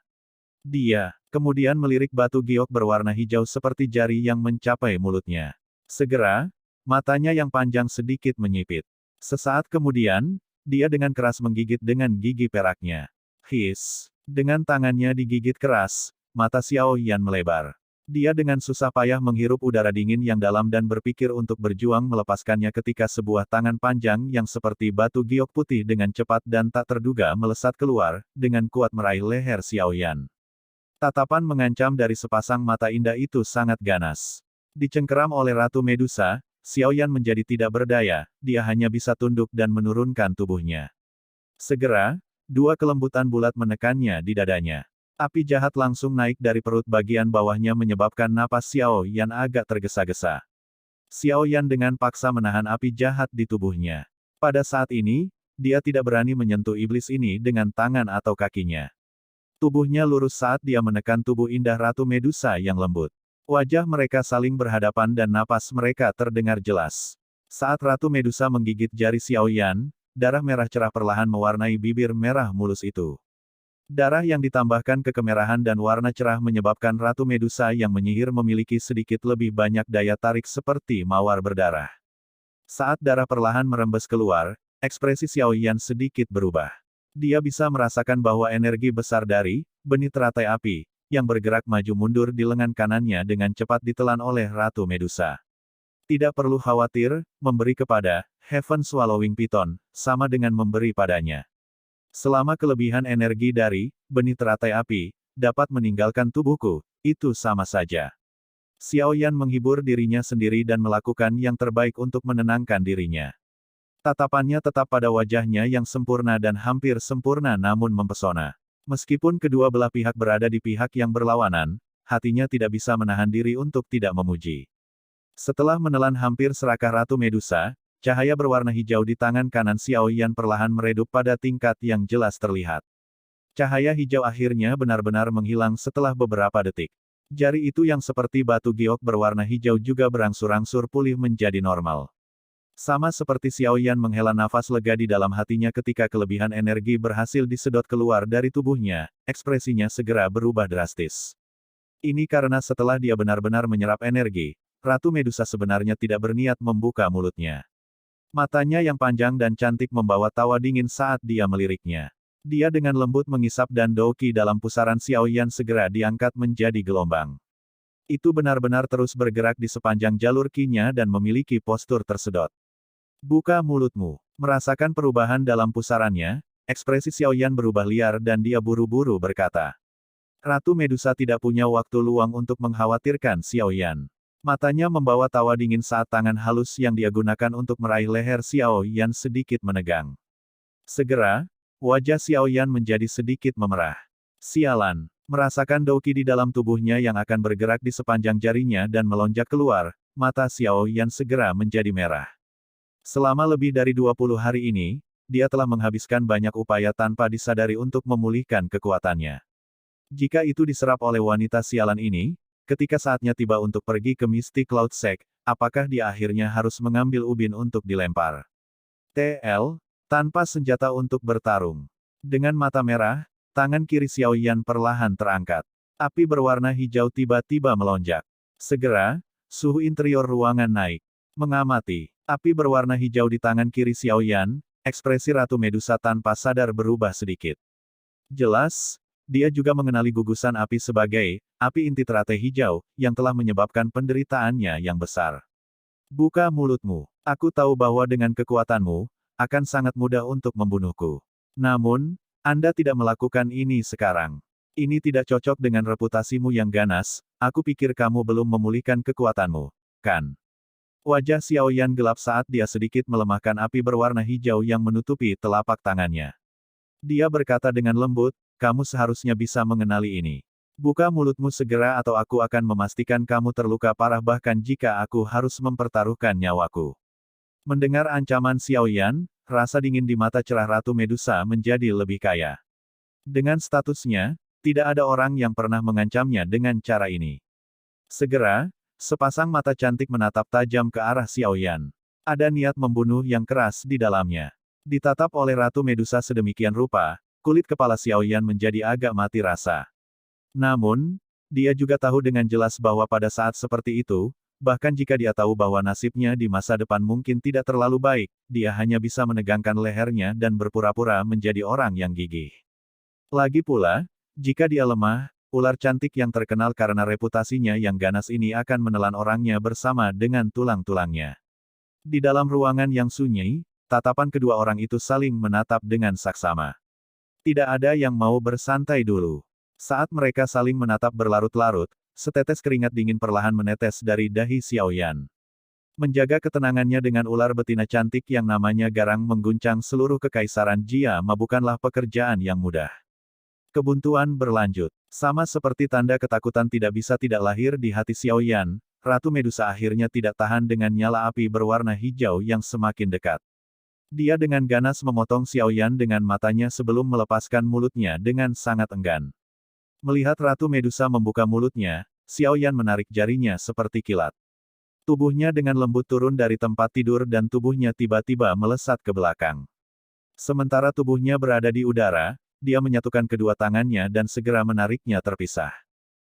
A: Dia kemudian melirik batu giok berwarna hijau seperti jari yang mencapai mulutnya. Segera, matanya yang panjang sedikit menyipit. Sesaat kemudian, dia dengan keras menggigit dengan gigi peraknya. Hiss. Dengan tangannya digigit keras, mata Xiaoyan melebar. Dia dengan susah payah menghirup udara dingin yang dalam dan berpikir untuk berjuang melepaskannya ketika sebuah tangan panjang yang seperti batu giok putih dengan cepat dan tak terduga melesat keluar, dengan kuat meraih leher Xiaoyan. Tatapan mengancam dari sepasang mata indah itu sangat ganas. Dicengkeram oleh Ratu Medusa, Xiaoyan menjadi tidak berdaya, dia hanya bisa tunduk dan menurunkan tubuhnya. Segera, dua kelembutan bulat menekannya di dadanya. Api jahat langsung naik dari perut bagian bawahnya menyebabkan napas Xiaoyan agak tergesa-gesa. Xiaoyan dengan paksa menahan api jahat di tubuhnya. Pada saat ini, dia tidak berani menyentuh iblis ini dengan tangan atau kakinya. Tubuhnya lurus saat dia menekan tubuh indah Ratu Medusa yang lembut. Wajah mereka saling berhadapan dan napas mereka terdengar jelas. Saat Ratu Medusa menggigit jari Xiaoyan, darah merah cerah perlahan mewarnai bibir merah mulus itu. Darah yang ditambahkan ke kemerahan dan warna cerah menyebabkan Ratu Medusa yang menyihir memiliki sedikit lebih banyak daya tarik seperti mawar berdarah. Saat darah perlahan merembes keluar, ekspresi Xiaoyan sedikit berubah. Dia bisa merasakan bahwa energi besar dari benih teratai api, yang bergerak maju mundur di lengan kanannya dengan cepat ditelan oleh Ratu Medusa. Tidak perlu khawatir, memberi kepada Heaven Swallowing Python, sama dengan memberi padanya. Selama kelebihan energi dari benih teratai api dapat meninggalkan tubuhku, itu sama saja. Xiaoyan menghibur dirinya sendiri dan melakukan yang terbaik untuk menenangkan dirinya. Tatapannya tetap pada wajahnya yang sempurna dan hampir sempurna namun mempesona. Meskipun kedua belah pihak berada di pihak yang berlawanan, hatinya tidak bisa menahan diri untuk tidak memuji. Setelah menelan hampir serakah Ratu Medusa, cahaya berwarna hijau di tangan kanan Xiaoyan perlahan meredup pada tingkat yang jelas terlihat. Cahaya hijau akhirnya benar-benar menghilang setelah beberapa detik. Jari itu yang seperti batu giok berwarna hijau juga berangsur-angsur pulih menjadi normal. Sama seperti Xiaoyan menghela nafas lega di dalam hatinya ketika kelebihan energi berhasil disedot keluar dari tubuhnya, ekspresinya segera berubah drastis. Ini karena setelah dia benar-benar menyerap energi, Ratu Medusa sebenarnya tidak berniat membuka mulutnya. Matanya yang panjang dan cantik membawa tawa dingin saat dia meliriknya. Dia dengan lembut mengisap dan douki dalam pusaran Xiaoyan segera diangkat menjadi gelombang. Itu benar-benar terus bergerak di sepanjang jalur kinya dan memiliki postur tersedot. Buka mulutmu. Merasakan perubahan dalam pusarannya, ekspresi Xiaoyan berubah liar dan dia buru-buru berkata. Ratu Medusa tidak punya waktu luang untuk mengkhawatirkan Xiaoyan. Matanya membawa tawa dingin saat tangan halus yang dia gunakan untuk meraih leher Xiaoyan sedikit menegang. Segera, wajah Xiaoyan menjadi sedikit memerah. Sialan. Merasakan douki di dalam tubuhnya yang akan bergerak di sepanjang jarinya dan melonjak keluar, mata Xiaoyan segera menjadi merah. Selama lebih dari 20 hari ini, dia telah menghabiskan banyak upaya tanpa disadari untuk memulihkan kekuatannya. Jika itu diserap oleh wanita sialan ini, ketika saatnya tiba untuk pergi ke Mystic Cloud Sect, apakah dia akhirnya harus mengambil ubin untuk dilempar? TL, tanpa senjata untuk bertarung. Dengan mata merah, tangan kiri Xiaoyan perlahan terangkat. Api berwarna hijau tiba-tiba melonjak. Segera, Suhu interior ruangan naik. Mengamati. Api berwarna hijau di tangan kiri Xiao Yan, ekspresi Ratu Medusa tanpa sadar berubah sedikit. Jelas, dia juga mengenali gugusan api sebagai api inti teratai hijau, yang telah menyebabkan penderitaannya yang besar. Buka mulutmu. Aku tahu bahwa dengan kekuatanmu, akan sangat mudah untuk membunuhku. Namun, Anda tidak melakukan ini sekarang. Ini tidak cocok dengan reputasimu yang ganas, aku pikir kamu belum memulihkan kekuatanmu, kan? Wajah Xiao Yan gelap saat dia sedikit melemahkan api berwarna hijau yang menutupi telapak tangannya. Dia berkata dengan lembut, kamu seharusnya bisa mengenali ini. Buka mulutmu segera atau aku akan memastikan kamu terluka parah bahkan jika aku harus mempertaruhkan nyawaku. Mendengar ancaman Xiao Yan, rasa dingin di mata cerah Ratu Medusa menjadi lebih kaya. Dengan statusnya, tidak ada orang yang pernah mengancamnya dengan cara ini. Segera, sepasang mata cantik menatap tajam ke arah Xiao Yan. Ada niat membunuh yang keras di dalamnya. Ditatap oleh Ratu Medusa sedemikian rupa, kulit kepala Xiao Yan menjadi agak mati rasa. Namun, dia juga tahu dengan jelas bahwa pada saat seperti itu, bahkan jika dia tahu bahwa nasibnya di masa depan mungkin tidak terlalu baik, dia hanya bisa menegangkan lehernya dan berpura-pura menjadi orang yang gigih. Lagi pula, jika dia lemah, ular cantik yang terkenal karena reputasinya yang ganas ini akan menelan orangnya bersama dengan tulang-tulangnya. Di dalam ruangan yang sunyi, tatapan kedua orang itu saling menatap dengan saksama. Tidak ada yang mau bersantai dulu. Saat mereka saling menatap berlarut-larut, setetes keringat dingin perlahan menetes dari dahi Xiao Yan. Menjaga ketenangannya dengan ular betina cantik yang namanya Garang mengguncang seluruh kekaisaran Jia Ma bukanlah pekerjaan yang mudah. Kebuntuan berlanjut. Sama seperti tanda ketakutan tidak bisa tidak lahir di hati Xiao Yan, Ratu Medusa akhirnya tidak tahan dengan nyala api berwarna hijau yang semakin dekat. Dia dengan ganas memotong Xiao Yan dengan matanya sebelum melepaskan mulutnya dengan sangat enggan. Melihat Ratu Medusa membuka mulutnya, Xiao Yan menarik jarinya seperti kilat. Tubuhnya dengan lembut turun dari tempat tidur dan tubuhnya tiba-tiba melesat ke belakang. Sementara tubuhnya berada di udara, dia menyatukan kedua tangannya dan segera menariknya terpisah.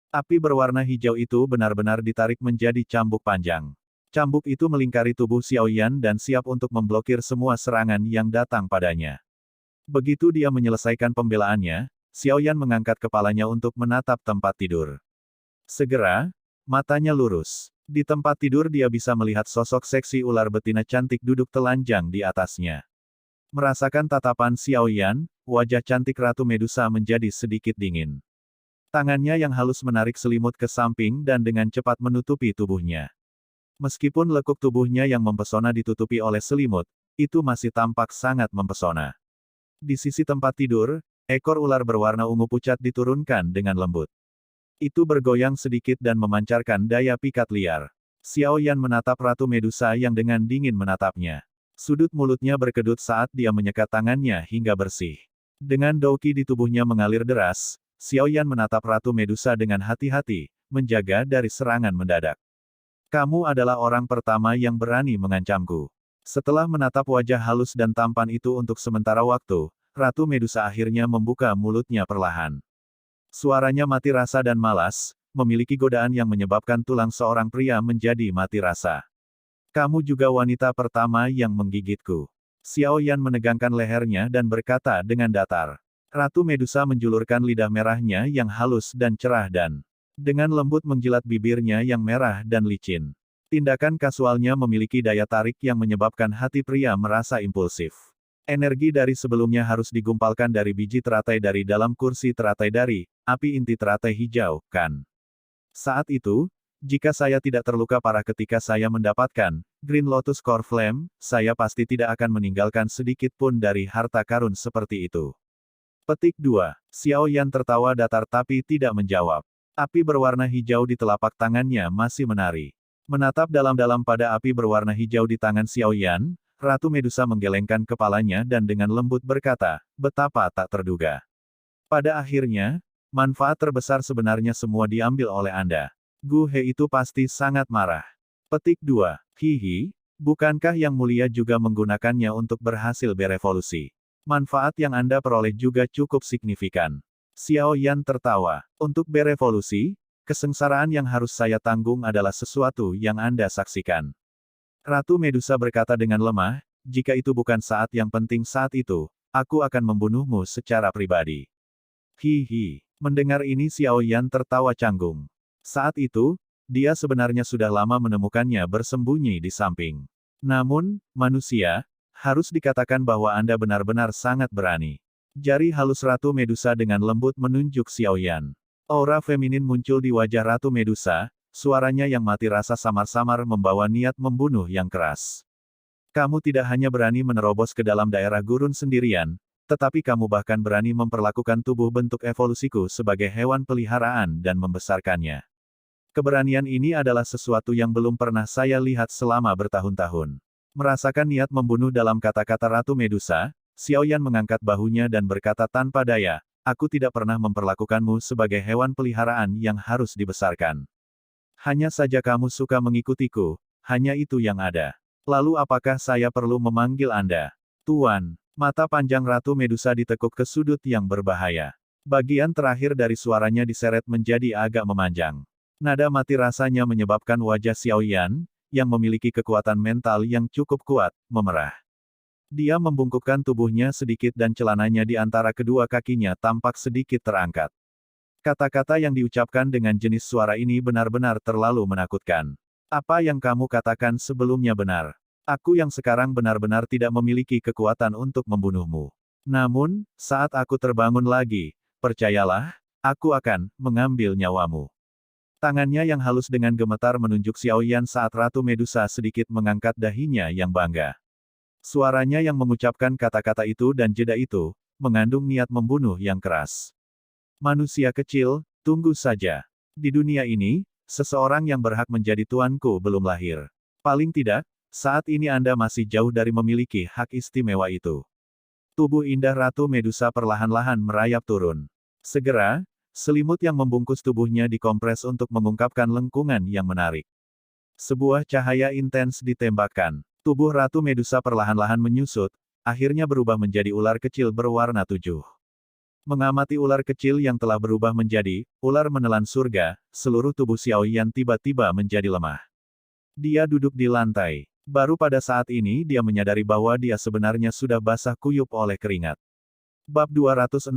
A: Api berwarna hijau itu benar-benar ditarik menjadi cambuk panjang. Cambuk itu melingkari tubuh Xiao Yan dan siap untuk memblokir semua serangan yang datang padanya. Begitu dia menyelesaikan pembelaannya, Xiao Yan mengangkat kepalanya untuk menatap tempat tidur. Segera, matanya lurus. Di tempat tidur dia bisa melihat sosok seksi ular betina cantik duduk telanjang di atasnya. Merasakan tatapan Xiao Yan, wajah cantik Ratu Medusa menjadi sedikit dingin. Tangannya yang halus menarik selimut ke samping dan dengan cepat menutupi tubuhnya. Meskipun lekuk tubuhnya yang mempesona ditutupi oleh selimut, itu masih tampak sangat mempesona. Di sisi tempat tidur, ekor ular berwarna ungu pucat diturunkan dengan lembut. Itu bergoyang sedikit dan memancarkan daya pikat liar. Xiao Yan menatap Ratu Medusa yang dengan dingin menatapnya. Sudut mulutnya berkedut saat dia menyekat tangannya hingga bersih. Dengan douqi di tubuhnya mengalir deras, Xiao Yan menatap Ratu Medusa dengan hati-hati, menjaga dari serangan mendadak. Kamu adalah orang pertama yang berani mengancamku. Setelah menatap wajah halus dan tampan itu untuk sementara waktu, Ratu Medusa akhirnya membuka mulutnya perlahan. Suaranya mati rasa dan malas, memiliki godaan yang menyebabkan tulang seorang pria menjadi mati rasa. Kamu juga wanita pertama yang menggigitku. Xiao Yan menegangkan lehernya dan berkata dengan datar. Ratu Medusa menjulurkan lidah merahnya yang halus dan cerah dan dengan lembut menjilat bibirnya yang merah dan licin. Tindakan kasualnya memiliki daya tarik yang menyebabkan hati pria merasa impulsif. Energi dari sebelumnya harus digumpalkan dari biji teratai dari dalam kursi teratai dari api inti teratai hijau, kan? Saat itu, jika saya tidak terluka parah ketika saya mendapatkan Green Lotus Core Flame, saya pasti tidak akan meninggalkan sedikit pun dari harta karun seperti itu. Petik 2. Xiao Yan tertawa datar tapi tidak menjawab. Api berwarna hijau di telapak tangannya masih menari. Menatap dalam-dalam pada api berwarna hijau di tangan Xiao Yan, Ratu Medusa menggelengkan kepalanya dan dengan lembut berkata, betapa tak terduga. Pada akhirnya, manfaat terbesar sebenarnya semua diambil oleh Anda. Gu He itu pasti sangat marah. Petik 2. Hihi, bukankah Yang Mulia juga menggunakannya untuk berhasil berevolusi? Manfaat yang Anda peroleh juga cukup signifikan. Xiao Yan tertawa. Untuk berevolusi, Kesengsaraan yang harus saya tanggung adalah sesuatu yang Anda saksikan. Ratu Medusa berkata dengan lemah, jika itu bukan saat yang penting saat itu, aku akan membunuhmu secara pribadi. Hihi. Mendengar ini Xiao Yan tertawa canggung. Saat itu, dia sebenarnya sudah lama menemukannya bersembunyi di samping. Namun, manusia, harus dikatakan bahwa Anda benar-benar sangat berani. Jari halus Ratu Medusa dengan lembut menunjuk Xiao Yan. Aura feminin muncul di wajah Ratu Medusa, suaranya yang mati rasa samar-samar membawa niat membunuh yang keras. Kamu tidak hanya berani menerobos ke dalam daerah gurun sendirian, tetapi kamu bahkan berani memperlakukan tubuh bentuk evolusiku sebagai hewan peliharaan dan membesarkannya. Keberanian ini adalah sesuatu yang belum pernah saya lihat selama bertahun-tahun. Merasakan niat membunuh dalam kata-kata Ratu Medusa, Xiao Yan mengangkat bahunya dan berkata tanpa daya, aku tidak pernah memperlakukanmu sebagai hewan peliharaan yang harus dibesarkan. Hanya saja kamu suka mengikutiku, hanya itu yang ada. Lalu apakah saya perlu memanggil Anda? Tuan, mata panjang Ratu Medusa ditekuk ke sudut yang berbahaya. Bagian terakhir dari suaranya diseret menjadi agak memanjang. Nada mati rasanya menyebabkan wajah Xiao Yan, yang memiliki kekuatan mental yang cukup kuat, memerah. Dia membungkukkan tubuhnya sedikit dan celananya di antara kedua kakinya tampak sedikit terangkat. Kata-kata yang diucapkan dengan jenis suara ini benar-benar terlalu menakutkan. Apa yang kamu katakan sebelumnya benar. Aku yang sekarang benar-benar tidak memiliki kekuatan untuk membunuhmu. Namun, saat aku terbangun lagi, percayalah, aku akan mengambil nyawamu. Tangannya yang halus dengan gemetar menunjuk Xiao Yan saat Ratu Medusa sedikit mengangkat dahinya yang bangga. Suaranya yang mengucapkan kata-kata itu dan jeda itu, mengandung niat membunuh yang keras. Manusia kecil, tunggu saja. Di dunia ini, seseorang yang berhak menjadi tuanku belum lahir. Paling tidak, saat ini Anda masih jauh dari memiliki hak istimewa itu. Tubuh indah Ratu Medusa perlahan-lahan merayap turun. Segera, selimut yang membungkus tubuhnya dikompres untuk mengungkapkan lengkungan yang menarik. Sebuah cahaya intens ditembakkan. Tubuh Ratu Medusa perlahan-lahan menyusut, akhirnya berubah menjadi ular kecil berwarna 7. Mengamati ular kecil yang telah berubah menjadi ular menelan surga, seluruh tubuh Xiao Yan tiba-tiba menjadi lemah. Dia duduk di lantai. Baru pada saat ini dia menyadari bahwa dia sebenarnya sudah basah kuyup oleh keringat. Bab 269,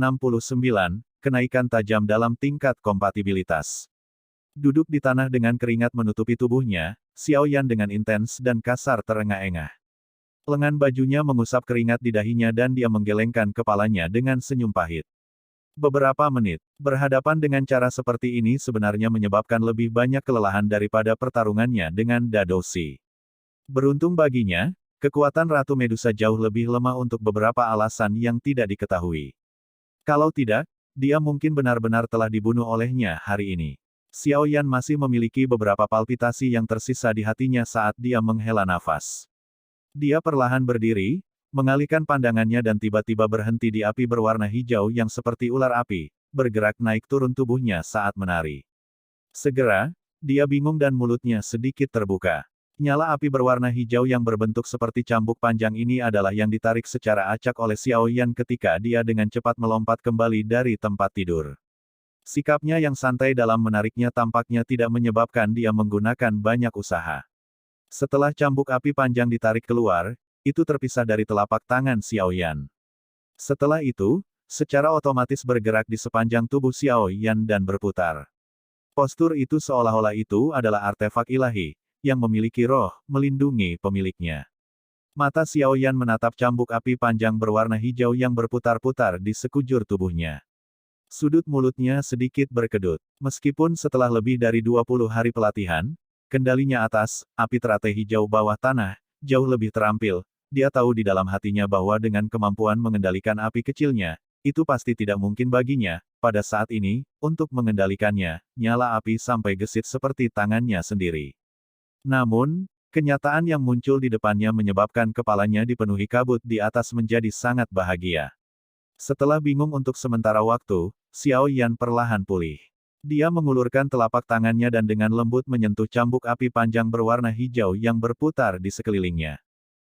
A: Kenaikan Tajam dalam Tingkat Kompatibilitas. Duduk di tanah dengan keringat menutupi tubuhnya, Xiao Yan dengan intens dan kasar terengah-engah. Lengan bajunya mengusap keringat di dahinya dan dia menggelengkan kepalanya dengan senyum pahit. Beberapa menit, berhadapan dengan cara seperti ini sebenarnya menyebabkan lebih banyak kelelahan daripada pertarungannya dengan Dadoshi. Beruntung baginya, kekuatan Ratu Medusa jauh lebih lemah untuk beberapa alasan yang tidak diketahui. Kalau tidak, dia mungkin benar-benar telah dibunuh olehnya hari ini. Xiao Yan masih memiliki beberapa palpitasi yang tersisa di hatinya saat dia menghela nafas. Dia perlahan berdiri, mengalihkan pandangannya dan tiba-tiba berhenti di api berwarna hijau yang seperti ular api, bergerak naik turun tubuhnya saat menari. Segera, dia bingung dan mulutnya sedikit terbuka. Nyala api berwarna hijau yang berbentuk seperti cambuk panjang ini adalah yang ditarik secara acak oleh Xiao Yan ketika dia dengan cepat melompat kembali dari tempat tidur. Sikapnya yang santai dalam menariknya tampaknya tidak menyebabkan dia menggunakan banyak usaha. Setelah cambuk api panjang ditarik keluar, itu terpisah dari telapak tangan Xiao Yan. Setelah itu, secara otomatis bergerak di sepanjang tubuh Xiao Yan dan berputar. Postur itu seolah-olah itu adalah artefak ilahi, yang memiliki roh, melindungi pemiliknya. Mata Xiao Yan menatap cambuk api panjang berwarna hijau yang berputar-putar di sekujur tubuhnya. Sudut mulutnya sedikit berkedut. Meskipun setelah lebih dari 20 hari pelatihan, kendalinya atas, api teratai hijau bawah tanah, jauh lebih terampil, dia tahu di dalam hatinya bahwa dengan kemampuan mengendalikan api kecilnya, itu pasti tidak mungkin baginya, pada saat ini, untuk mengendalikannya, nyala api sampai gesit seperti tangannya sendiri. Namun, kenyataan yang muncul di depannya menyebabkan kepalanya dipenuhi kabut di atas menjadi sangat bahagia. Setelah bingung untuk sementara waktu, Xiao Yan perlahan pulih. Dia mengulurkan telapak tangannya dan dengan lembut menyentuh cambuk api panjang berwarna hijau yang berputar di sekelilingnya.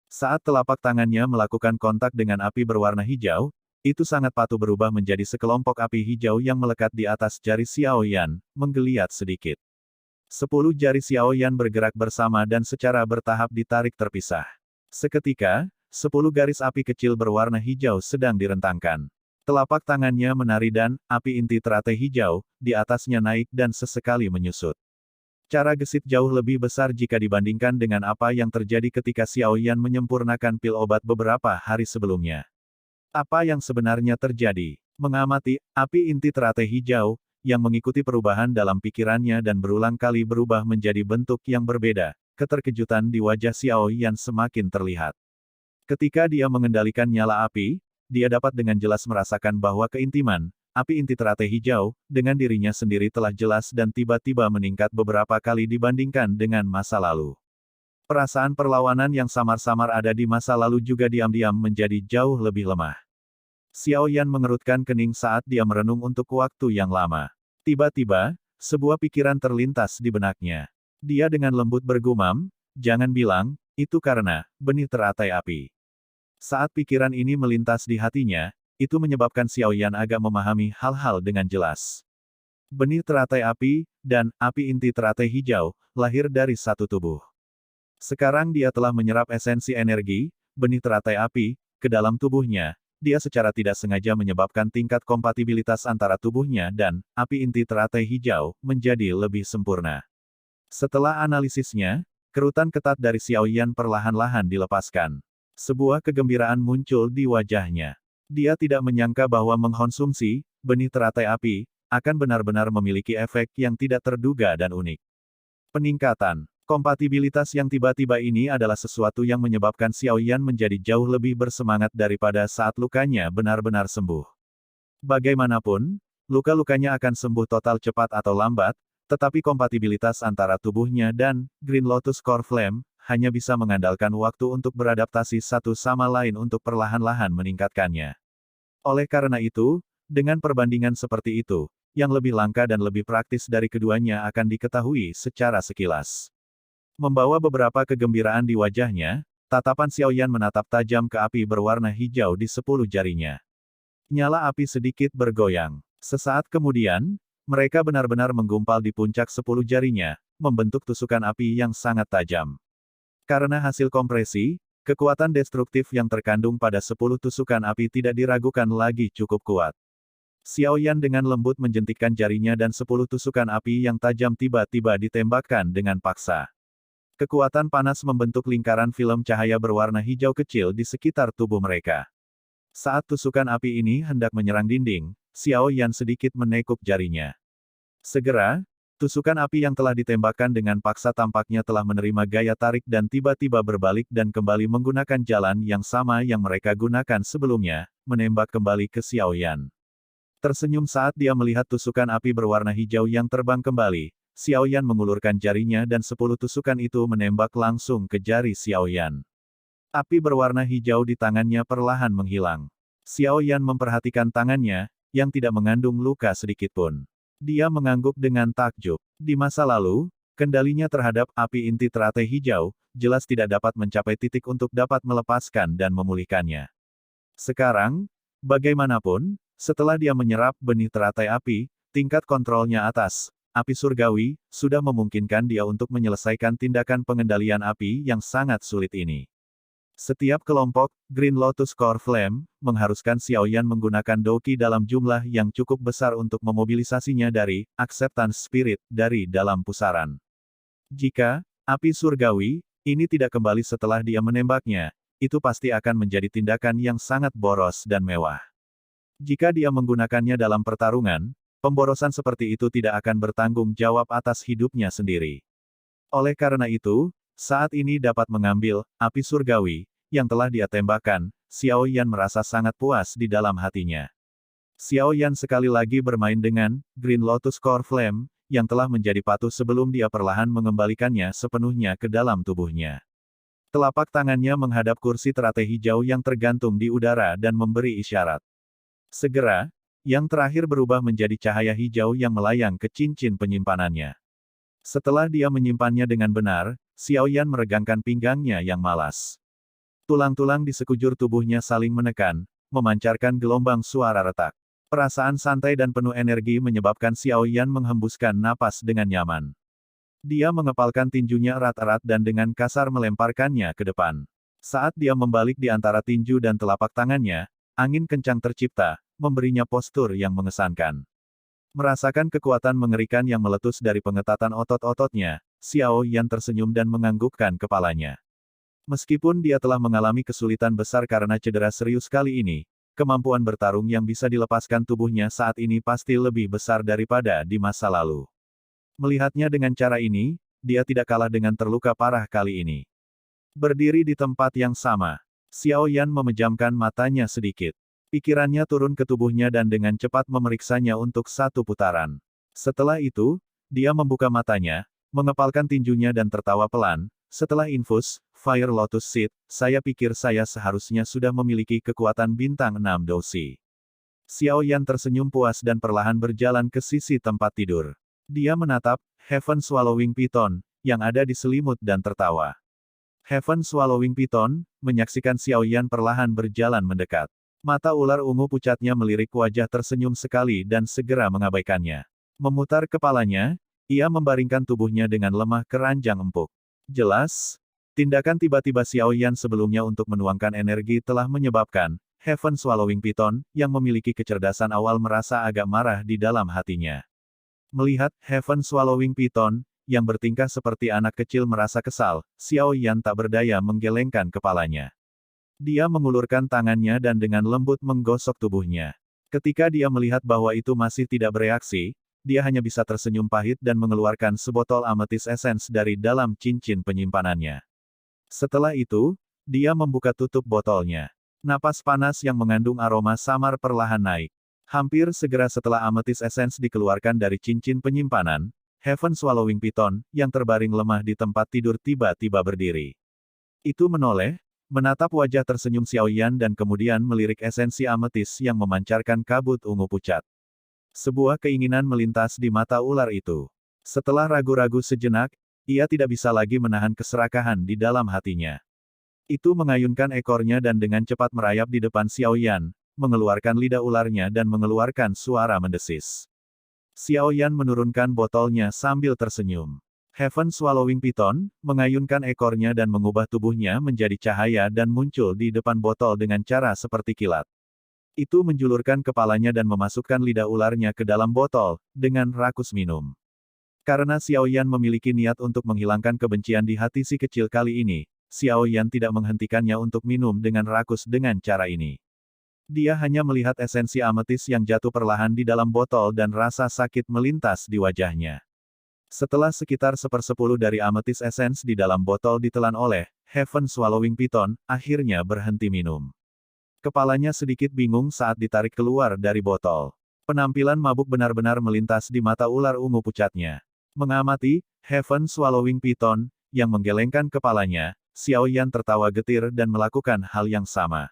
A: Saat telapak tangannya melakukan kontak dengan api berwarna hijau, Itu sangat patuh berubah menjadi sekelompok api hijau yang melekat di atas jari Xiao Yan, menggeliat sedikit. 10 jari Xiao Yan bergerak bersama dan secara bertahap ditarik terpisah. Seketika, 10 garis api kecil berwarna hijau sedang direntangkan. Telapak tangannya menari dan, api inti teratai hijau, di atasnya naik dan sesekali menyusut. Cara gesit jauh lebih besar jika dibandingkan dengan apa yang terjadi ketika Xiao Yan menyempurnakan pil obat beberapa hari sebelumnya. Apa yang sebenarnya terjadi? Mengamati, api inti teratai hijau, yang mengikuti perubahan dalam pikirannya dan berulang kali berubah menjadi bentuk yang berbeda, keterkejutan di wajah Xiao Yan semakin terlihat. Ketika dia mengendalikan nyala api, dia dapat dengan jelas merasakan bahwa keintiman, api inti teratai hijau, dengan dirinya sendiri telah jelas dan tiba-tiba meningkat beberapa kali dibandingkan dengan masa lalu. Perasaan perlawanan yang samar-samar ada di masa lalu juga diam-diam menjadi jauh lebih lemah. Xiao Yan mengerutkan kening saat dia merenung untuk waktu yang lama. Tiba-tiba, sebuah pikiran terlintas di benaknya. Dia dengan lembut bergumam, "Jangan bilang, itu karena benih teratai api." Saat pikiran ini melintas di hatinya, itu menyebabkan Xiao Yan agak memahami hal-hal dengan jelas. Benih teratai api, dan api inti teratai hijau, lahir dari satu tubuh. Sekarang dia telah menyerap esensi energi, benih teratai api, ke dalam tubuhnya. Dia secara tidak sengaja menyebabkan tingkat kompatibilitas antara tubuhnya dan api inti teratai hijau menjadi lebih sempurna. Setelah analisisnya, kerutan ketat dari Xiao Yan perlahan-lahan dilepaskan. Sebuah kegembiraan muncul di wajahnya. Dia tidak menyangka bahwa mengkonsumsi benih teratai api akan benar-benar memiliki efek yang tidak terduga dan unik. Peningkatan kompatibilitas yang tiba-tiba ini adalah sesuatu yang menyebabkan Xiao Yan menjadi jauh lebih bersemangat daripada saat lukanya benar-benar sembuh. Bagaimanapun, luka-lukanya akan sembuh total cepat atau lambat, tetapi kompatibilitas antara tubuhnya dan Green Lotus Core Flame hanya bisa mengandalkan waktu untuk beradaptasi satu sama lain untuk perlahan-lahan meningkatkannya. Oleh karena itu, dengan perbandingan seperti itu, yang lebih langka dan lebih praktis dari keduanya akan diketahui secara sekilas. Membawa beberapa kegembiraan di wajahnya, tatapan Xiao Yan menatap tajam ke api berwarna hijau di 10 jarinya. Nyala api sedikit bergoyang. Sesaat kemudian, mereka benar-benar menggumpal di puncak 10 jarinya, membentuk tusukan api yang sangat tajam. Karena hasil kompresi, kekuatan destruktif yang terkandung pada 10 tusukan api tidak diragukan lagi cukup kuat. Xiao Yan dengan lembut menjentikkan jarinya dan 10 tusukan api yang tajam tiba-tiba ditembakkan dengan paksa. Kekuatan panas membentuk lingkaran film cahaya berwarna hijau kecil di sekitar tubuh mereka. Saat tusukan api ini hendak menyerang dinding, Xiao Yan sedikit menekuk jarinya. Segera, tusukan api yang telah ditembakkan dengan paksa tampaknya telah menerima gaya tarik dan tiba-tiba berbalik dan kembali menggunakan jalan yang sama yang mereka gunakan sebelumnya, menembak kembali ke Xiao Yan. Tersenyum saat dia melihat tusukan api berwarna hijau yang terbang kembali. Xiao Yan mengulurkan jarinya dan 10 tusukan itu menembak langsung ke jari Xiao Yan. Api berwarna hijau di tangannya perlahan menghilang. Xiao Yan memperhatikan tangannya, yang tidak mengandung luka sedikitpun. Dia mengangguk dengan takjub. Di masa lalu, kendalinya terhadap api inti teratai hijau, jelas tidak dapat mencapai titik untuk dapat melepaskan dan memulihkannya. Sekarang, bagaimanapun, setelah dia menyerap benih teratai api, tingkat kontrolnya atas api surgawi, sudah memungkinkan dia untuk menyelesaikan tindakan pengendalian api yang sangat sulit ini. Setiap kelompok, Green Lotus Core Flame, mengharuskan Xiao Yan menggunakan Douqi dalam jumlah yang cukup besar untuk memobilisasinya dari Acceptance Spirit dari dalam pusaran. Jika api surgawi ini tidak kembali setelah dia menembaknya, itu pasti akan menjadi tindakan yang sangat boros dan mewah. Jika dia menggunakannya dalam pertarungan, pemborosan seperti itu tidak akan bertanggung jawab atas hidupnya sendiri. Oleh karena itu, saat ini dapat mengambil api surgawi yang telah dia tembakkan, Xiao Yan merasa sangat puas di dalam hatinya. Xiao Yan sekali lagi bermain dengan Green Lotus Core Flame yang telah menjadi patuh sebelum dia perlahan mengembalikannya sepenuhnya ke dalam tubuhnya. Telapak tangannya menghadap kursi teratai hijau yang tergantung di udara dan memberi isyarat. Segera, yang terakhir berubah menjadi cahaya hijau yang melayang ke cincin penyimpanannya. Setelah dia menyimpannya dengan benar, Xiao Yan meregangkan pinggangnya yang malas. Tulang-tulang di sekujur tubuhnya saling menekan, memancarkan gelombang suara retak. Perasaan santai dan penuh energi menyebabkan Xiao Yan menghembuskan napas dengan nyaman. Dia mengepalkan tinjunya erat-erat dan dengan kasar melemparkannya ke depan. Saat dia membalik di antara tinju dan telapak tangannya, angin kencang tercipta, memberinya postur yang mengesankan. Merasakan kekuatan mengerikan yang meletus dari pengetatan otot-ototnya, Xiao Yan tersenyum dan menganggukkan kepalanya. Meskipun dia telah mengalami kesulitan besar karena cedera serius kali ini, kemampuan bertarung yang bisa dilepaskan tubuhnya saat ini pasti lebih besar daripada di masa lalu. Melihatnya dengan cara ini, dia tidak kalah dengan terluka parah kali ini. Berdiri di tempat yang sama, Xiao Yan memejamkan matanya sedikit. Pikirannya turun ke tubuhnya dan dengan cepat memeriksanya untuk satu putaran. Setelah itu, dia membuka matanya, mengepalkan tinjunya dan tertawa pelan. Setelah infus, Fire Lotus Seed, saya pikir saya seharusnya sudah memiliki kekuatan bintang 6 Dousi. Xiao Yan tersenyum puas dan perlahan berjalan ke sisi tempat tidur. Dia menatap Heaven Swallowing Python yang ada di selimut dan tertawa. Heaven Swallowing Python menyaksikan Xiao Yan perlahan berjalan mendekat. Mata ular ungu pucatnya melirik wajah tersenyum sekali dan segera mengabaikannya. Memutar kepalanya, ia membaringkan tubuhnya dengan lemah ke ranjang empuk. Jelas, tindakan tiba-tiba Xiao Yan sebelumnya untuk menuangkan energi telah menyebabkan Heaven Swallowing Python yang memiliki kecerdasan awal merasa agak marah di dalam hatinya. Melihat Heaven Swallowing Python yang bertingkah seperti anak kecil merasa kesal, Xiao Yan tak berdaya menggelengkan kepalanya. Dia mengulurkan tangannya dan dengan lembut menggosok tubuhnya. Ketika dia melihat bahwa itu masih tidak bereaksi, dia hanya bisa tersenyum pahit dan mengeluarkan sebotol amethyst essence dari dalam cincin penyimpanannya. Setelah itu, dia membuka tutup botolnya. Napas panas yang mengandung aroma samar perlahan naik. Hampir segera setelah amethyst essence dikeluarkan dari cincin penyimpanan, Heaven Swallowing Python, yang terbaring lemah di tempat tidur tiba-tiba berdiri. Itu menoleh, menatap wajah tersenyum Xiao Yan dan kemudian melirik esensi ametis yang memancarkan kabut ungu pucat. Sebuah keinginan melintas di mata ular itu. Setelah ragu-ragu sejenak, ia tidak bisa lagi menahan keserakahan di dalam hatinya. Itu mengayunkan ekornya dan dengan cepat merayap di depan Xiao Yan, mengeluarkan lidah ularnya dan mengeluarkan suara mendesis. Xiao Yan menurunkan botolnya sambil tersenyum. Heaven Swallowing Python mengayunkan ekornya dan mengubah tubuhnya menjadi cahaya dan muncul di depan botol dengan cara seperti kilat. Itu menjulurkan kepalanya dan memasukkan lidah ularnya ke dalam botol, dengan rakus minum. Karena Xiao Yan memiliki niat untuk menghilangkan kebencian di hati si kecil kali ini, Xiao Yan tidak menghentikannya untuk minum dengan rakus dengan cara ini. Dia hanya melihat esensi ametis yang jatuh perlahan di dalam botol dan rasa sakit melintas di wajahnya. Setelah sekitar 1/10 dari ametis essence di dalam botol ditelan oleh Heaven Swallowing Python, akhirnya berhenti minum. Kepalanya sedikit bingung saat ditarik keluar dari botol. Penampilan mabuk benar-benar melintas di mata ular ungu pucatnya. Mengamati Heaven Swallowing Python yang menggelengkan kepalanya, Xiao Yan tertawa getir dan melakukan hal yang sama.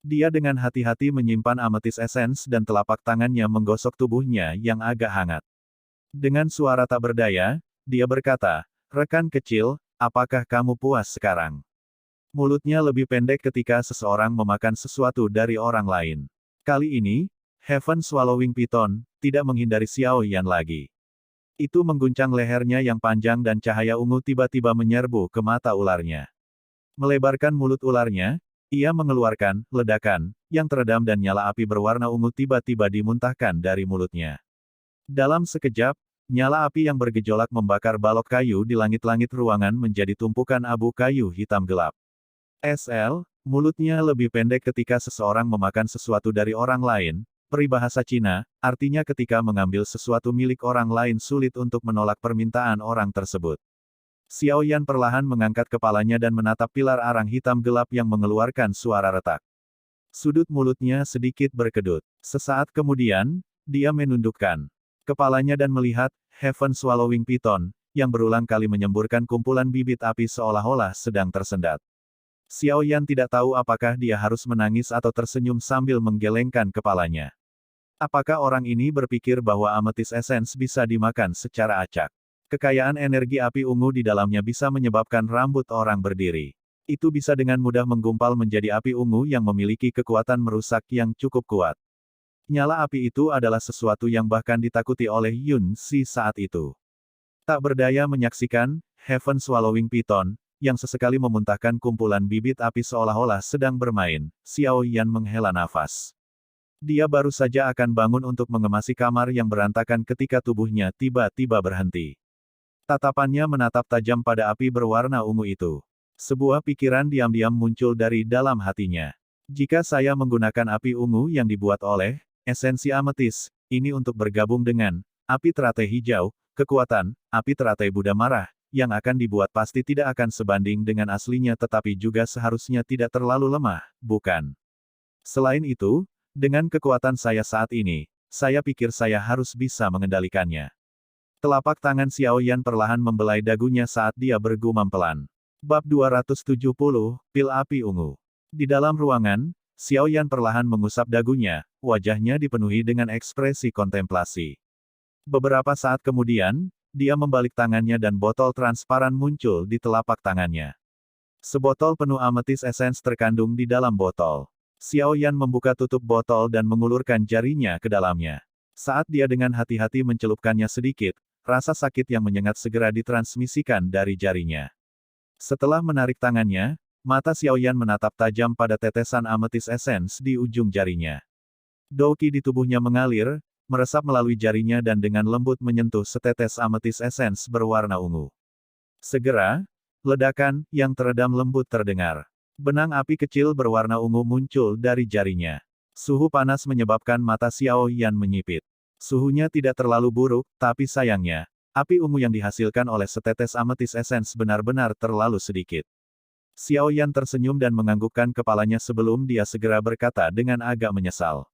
A: Dia dengan hati-hati menyimpan ametis essence dan telapak tangannya menggosok tubuhnya yang agak hangat. Dengan suara tak berdaya, dia berkata, "Rekan kecil, apakah kamu puas sekarang?" Mulutnya lebih pendek ketika seseorang memakan sesuatu dari orang lain. Kali ini, Heaven Swallowing Python tidak menghindari Xiao Yan lagi. Itu mengguncang lehernya yang panjang dan cahaya ungu tiba-tiba menyerbu ke mata ularnya. Melebarkan mulut ularnya, ia mengeluarkan ledakan yang teredam dan nyala api berwarna ungu tiba-tiba dimuntahkan dari mulutnya. Dalam sekejap, nyala api yang bergejolak membakar balok kayu di langit-langit ruangan menjadi tumpukan abu kayu hitam gelap. Mulutnya lebih pendek ketika seseorang memakan sesuatu dari orang lain, peribahasa Cina, artinya ketika mengambil sesuatu milik orang lain sulit untuk menolak permintaan orang tersebut. Xiao Yan perlahan mengangkat kepalanya dan menatap pilar arang hitam gelap yang mengeluarkan suara retak. Sudut mulutnya sedikit berkedut. Sesaat kemudian, dia menundukkan kepalanya dan melihat Heaven Swallowing Python, yang berulang kali menyemburkan kumpulan bibit api seolah-olah sedang tersendat. Xiao Yan tidak tahu apakah dia harus menangis atau tersenyum sambil menggelengkan kepalanya. Apakah orang ini berpikir bahwa amethyst essence bisa dimakan secara acak? Kekayaan energi api ungu di dalamnya bisa menyebabkan rambut orang berdiri. Itu bisa dengan mudah menggumpal menjadi api ungu yang memiliki kekuatan merusak yang cukup kuat. Nyala api itu adalah sesuatu yang bahkan ditakuti oleh Yun Si saat itu. Tak berdaya menyaksikan, Heaven Swallowing Python, yang sesekali memuntahkan kumpulan bibit api seolah-olah sedang bermain, Xiao Yan menghela nafas. Dia baru saja akan bangun untuk mengemasi kamar yang berantakan ketika tubuhnya tiba-tiba berhenti. Tatapannya menatap tajam pada api berwarna ungu itu. Sebuah pikiran diam-diam muncul dari dalam hatinya. Jika saya menggunakan api ungu yang dibuat oleh esensi ametis, ini untuk bergabung dengan api teratai hijau, kekuatan api teratai Buddha marah, yang akan dibuat pasti tidak akan sebanding dengan aslinya tetapi juga seharusnya tidak terlalu lemah, bukan? Selain itu, dengan kekuatan saya saat ini, saya pikir saya harus bisa mengendalikannya. Telapak tangan Xiao Yan perlahan membelai dagunya saat dia bergumam pelan. Bab 270, Pil Api Ungu. Di dalam ruangan, Xiao Yan perlahan mengusap dagunya, wajahnya dipenuhi dengan ekspresi kontemplasi. Beberapa saat kemudian, dia membalik tangannya dan botol transparan muncul di telapak tangannya. Sebotol penuh ametis esens terkandung di dalam botol. Xiao Yan membuka tutup botol dan mengulurkan jarinya ke dalamnya. Saat dia dengan hati-hati mencelupkannya sedikit, rasa sakit yang menyengat segera ditransmisikan dari jarinya. Setelah menarik tangannya, mata Xiao Yan menatap tajam pada tetesan ametis esens di ujung jarinya. Douqi di tubuhnya mengalir, meresap melalui jarinya dan dengan lembut menyentuh setetes ametis esens berwarna ungu. Segera, ledakan yang teredam lembut terdengar. Benang api kecil berwarna ungu muncul dari jarinya. Suhu panas menyebabkan mata Xiao Yan menyipit. Suhunya tidak terlalu buruk, tapi sayangnya, api ungu yang dihasilkan oleh setetes ametis esens benar-benar terlalu sedikit. Xiao Yan tersenyum dan menganggukkan kepalanya sebelum dia segera berkata dengan agak menyesal.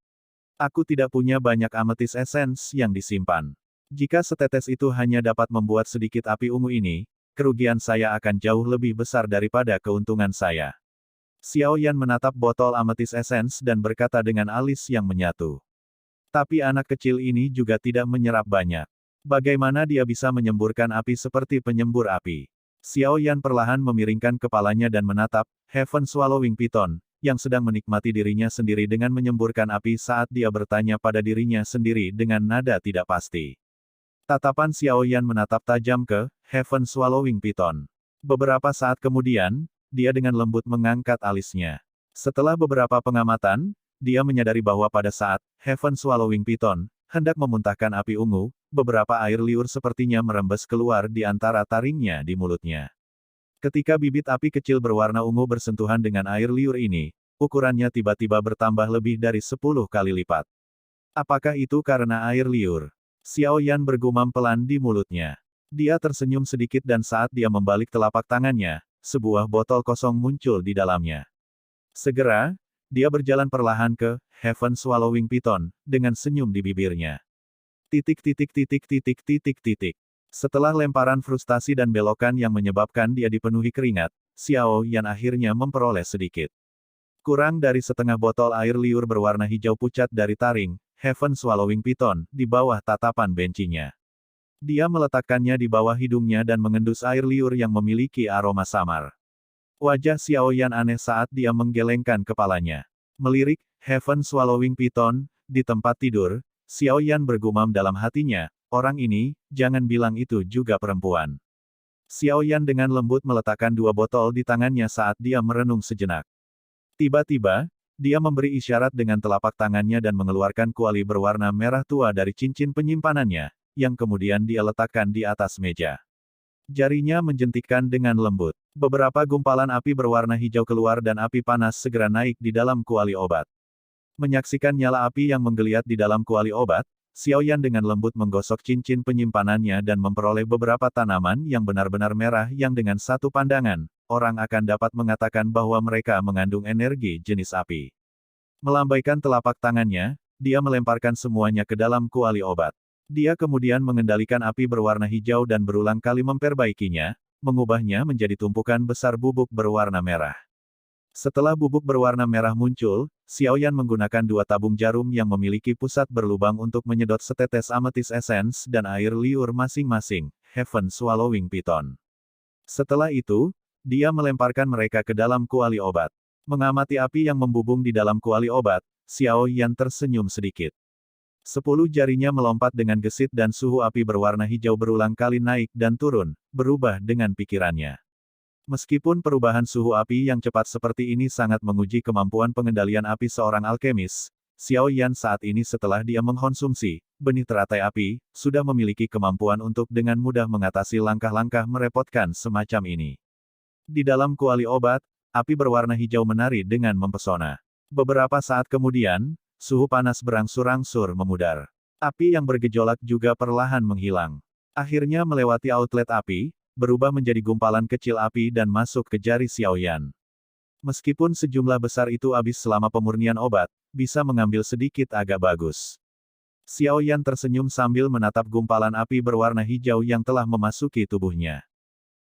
A: Aku tidak punya banyak ametis esens yang disimpan. Jika setetes itu hanya dapat membuat sedikit api ungu ini, kerugian saya akan jauh lebih besar daripada keuntungan saya. Xiao Yan menatap botol ametis esens dan berkata dengan alis yang menyatu. Tapi anak kecil ini juga tidak menyerap banyak. Bagaimana dia bisa menyemburkan api seperti penyembur api? Xiao Yan perlahan memiringkan kepalanya dan menatap Heaven Swallowing Python, yang sedang menikmati dirinya sendiri dengan menyemburkan api saat dia bertanya pada dirinya sendiri dengan nada tidak pasti. Tatapan Xiao Yan menatap tajam ke Heaven Swallowing Python. Beberapa saat kemudian, dia dengan lembut mengangkat alisnya. Setelah beberapa pengamatan, dia menyadari bahwa pada saat Heaven Swallowing Python hendak memuntahkan api ungu, beberapa air liur sepertinya merembes keluar di antara taringnya di mulutnya. Ketika bibit api kecil berwarna ungu bersentuhan dengan air liur ini, ukurannya tiba-tiba bertambah lebih dari 10 kali lipat. Apakah itu karena air liur? Xiao Yan bergumam pelan di mulutnya. Dia tersenyum sedikit dan saat dia membalik telapak tangannya, sebuah botol kosong muncul di dalamnya. Segera, dia berjalan perlahan ke Heaven Swallowing Python, dengan senyum di bibirnya. Setelah lemparan frustasi dan belokan yang menyebabkan dia dipenuhi keringat, Xiao Yan akhirnya memperoleh sedikit. Kurang dari setengah botol air liur berwarna hijau pucat dari taring Heaven Swallowing Python di bawah tatapan bencinya. Dia meletakkannya di bawah hidungnya dan mengendus air liur yang memiliki aroma samar. Wajah Xiao Yan aneh saat dia menggelengkan kepalanya. Melirik Heaven Swallowing Python di tempat tidur, Xiao Yan bergumam dalam hatinya, orang ini, jangan bilang itu juga perempuan. Xiao Yan dengan lembut meletakkan dua botol di tangannya saat dia merenung sejenak. Tiba-tiba, dia memberi isyarat dengan telapak tangannya dan mengeluarkan kuali berwarna merah tua dari cincin penyimpanannya, yang kemudian dia letakkan di atas meja. Jarinya menjentikkan dengan lembut. Beberapa gumpalan api berwarna hijau keluar dan api panas segera naik di dalam kuali obat. Menyaksikan nyala api yang menggeliat di dalam kuali obat, Xiao Yan dengan lembut menggosok cincin penyimpanannya dan memperoleh beberapa tanaman yang benar-benar merah yang dengan satu pandangan, orang akan dapat mengatakan bahwa mereka mengandung energi jenis api. Melambaikan telapak tangannya, dia melemparkan semuanya ke dalam kuali obat. Dia kemudian mengendalikan api berwarna hijau dan berulang kali memperbaikinya, mengubahnya menjadi tumpukan besar bubuk berwarna merah. Setelah bubuk berwarna merah muncul, Xiao Yan menggunakan dua tabung jarum yang memiliki pusat berlubang untuk menyedot setetes ametis esens dan air liur masing-masing, Heaven Swallowing Python. Setelah itu, dia melemparkan mereka ke dalam kuali obat. Mengamati api yang membubung di dalam kuali obat, Xiao Yan tersenyum sedikit. 10 jarinya melompat dengan gesit dan suhu api berwarna hijau berulang kali naik dan turun, berubah dengan pikirannya. Meskipun perubahan suhu api yang cepat seperti ini sangat menguji kemampuan pengendalian api seorang alkemis, Xiao Yan saat ini setelah dia mengkonsumsi benih teratai api, sudah memiliki kemampuan untuk dengan mudah mengatasi langkah-langkah merepotkan semacam ini. Di dalam kuali obat, api berwarna hijau menari dengan mempesona. Beberapa saat kemudian, suhu panas berangsur-angsur memudar. Api yang bergejolak juga perlahan menghilang. Akhirnya melewati outlet api, berubah menjadi gumpalan kecil api dan masuk ke jari Xiao Yan. Meskipun sejumlah besar itu habis selama pemurnian obat, bisa mengambil sedikit agak bagus. Xiao Yan tersenyum sambil menatap gumpalan api berwarna hijau yang telah memasuki tubuhnya.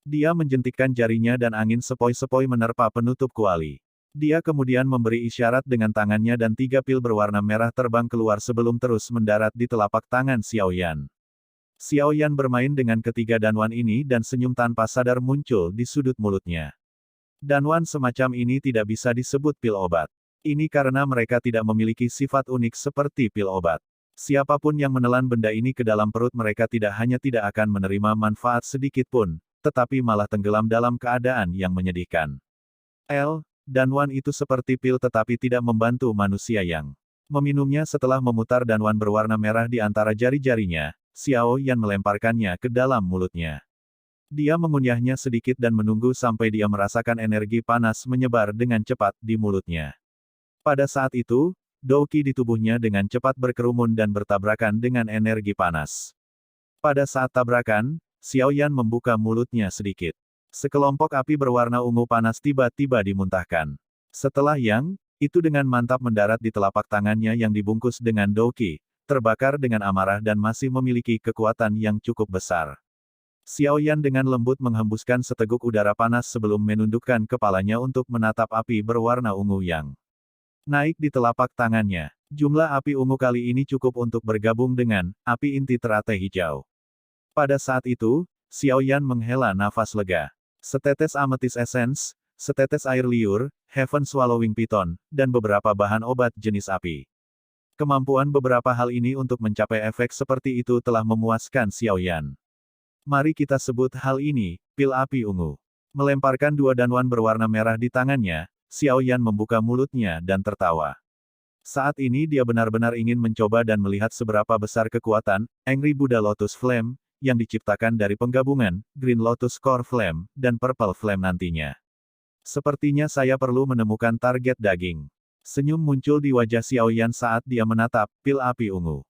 A: Dia menjentikkan jarinya dan angin sepoi-sepoi menerpa penutup kuali. Dia kemudian memberi isyarat dengan tangannya dan 3 pil berwarna merah terbang keluar sebelum terus mendarat di telapak tangan Xiao Yan. Xiao Yan bermain dengan ketiga danwan ini dan senyum tanpa sadar muncul di sudut mulutnya. Danwan semacam ini tidak bisa disebut pil obat. Ini karena mereka tidak memiliki sifat unik seperti pil obat. Siapapun yang menelan benda ini ke dalam perut mereka tidak hanya tidak akan menerima manfaat sedikit pun, tetapi malah tenggelam dalam keadaan yang menyedihkan. Danwan itu seperti pil tetapi tidak membantu manusia yang meminumnya. Setelah memutar danwan berwarna merah di antara jari-jarinya, Xiao Yan melemparkannya ke dalam mulutnya. Dia mengunyahnya sedikit dan menunggu sampai dia merasakan energi panas menyebar dengan cepat di mulutnya. Pada saat itu, Douqi di tubuhnya dengan cepat berkerumun dan bertabrakan dengan energi panas. Pada saat tabrakan, Xiao Yan membuka mulutnya sedikit. Sekelompok api berwarna ungu panas tiba-tiba dimuntahkan. Setelah itu dengan mantap mendarat di telapak tangannya yang dibungkus dengan Douqi, terbakar dengan amarah dan masih memiliki kekuatan yang cukup besar. Xiao Yan dengan lembut menghembuskan seteguk udara panas sebelum menundukkan kepalanya untuk menatap api berwarna ungu yang naik di telapak tangannya. Jumlah api ungu kali ini cukup untuk bergabung dengan api inti teratai hijau. Pada saat itu, Xiao Yan menghela nafas lega. Setetes ametis essence, setetes air liur, Heaven Swallowing Python, dan beberapa bahan obat jenis api. Kemampuan beberapa hal ini untuk mencapai efek seperti itu telah memuaskan Xiao Yan. Mari kita sebut hal ini, pil api ungu. Melemparkan 2 danwan berwarna merah di tangannya, Xiao Yan membuka mulutnya dan tertawa. Saat ini dia benar-benar ingin mencoba dan melihat seberapa besar kekuatan Angry Buddha Lotus Flame yang diciptakan dari penggabungan Green Lotus Core Flame dan Purple Flame nantinya. Sepertinya saya perlu menemukan target daging. Senyum muncul di wajah Xiao Yan saat dia menatap pil api ungu.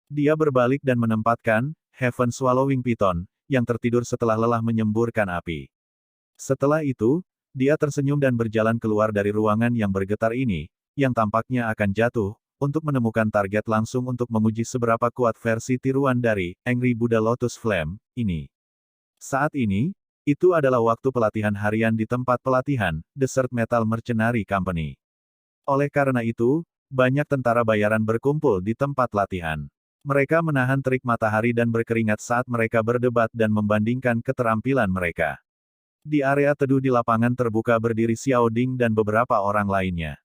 A: Dia berbalik dan menempatkan Heaven Swallowing Python yang tertidur setelah lelah menyemburkan api. Setelah itu, dia tersenyum dan berjalan keluar dari ruangan yang bergetar ini, yang tampaknya akan jatuh, untuk menemukan target langsung untuk menguji seberapa kuat versi tiruan dari Angry Buddha Lotus Flame ini. Saat ini, itu adalah waktu pelatihan harian di tempat pelatihan, Desert Metal Mercenary Company. Oleh karena itu, banyak tentara bayaran berkumpul di tempat latihan. Mereka menahan terik matahari dan berkeringat saat mereka berdebat dan membandingkan keterampilan mereka. Di area teduh di lapangan terbuka berdiri Xiao Ding dan beberapa orang lainnya.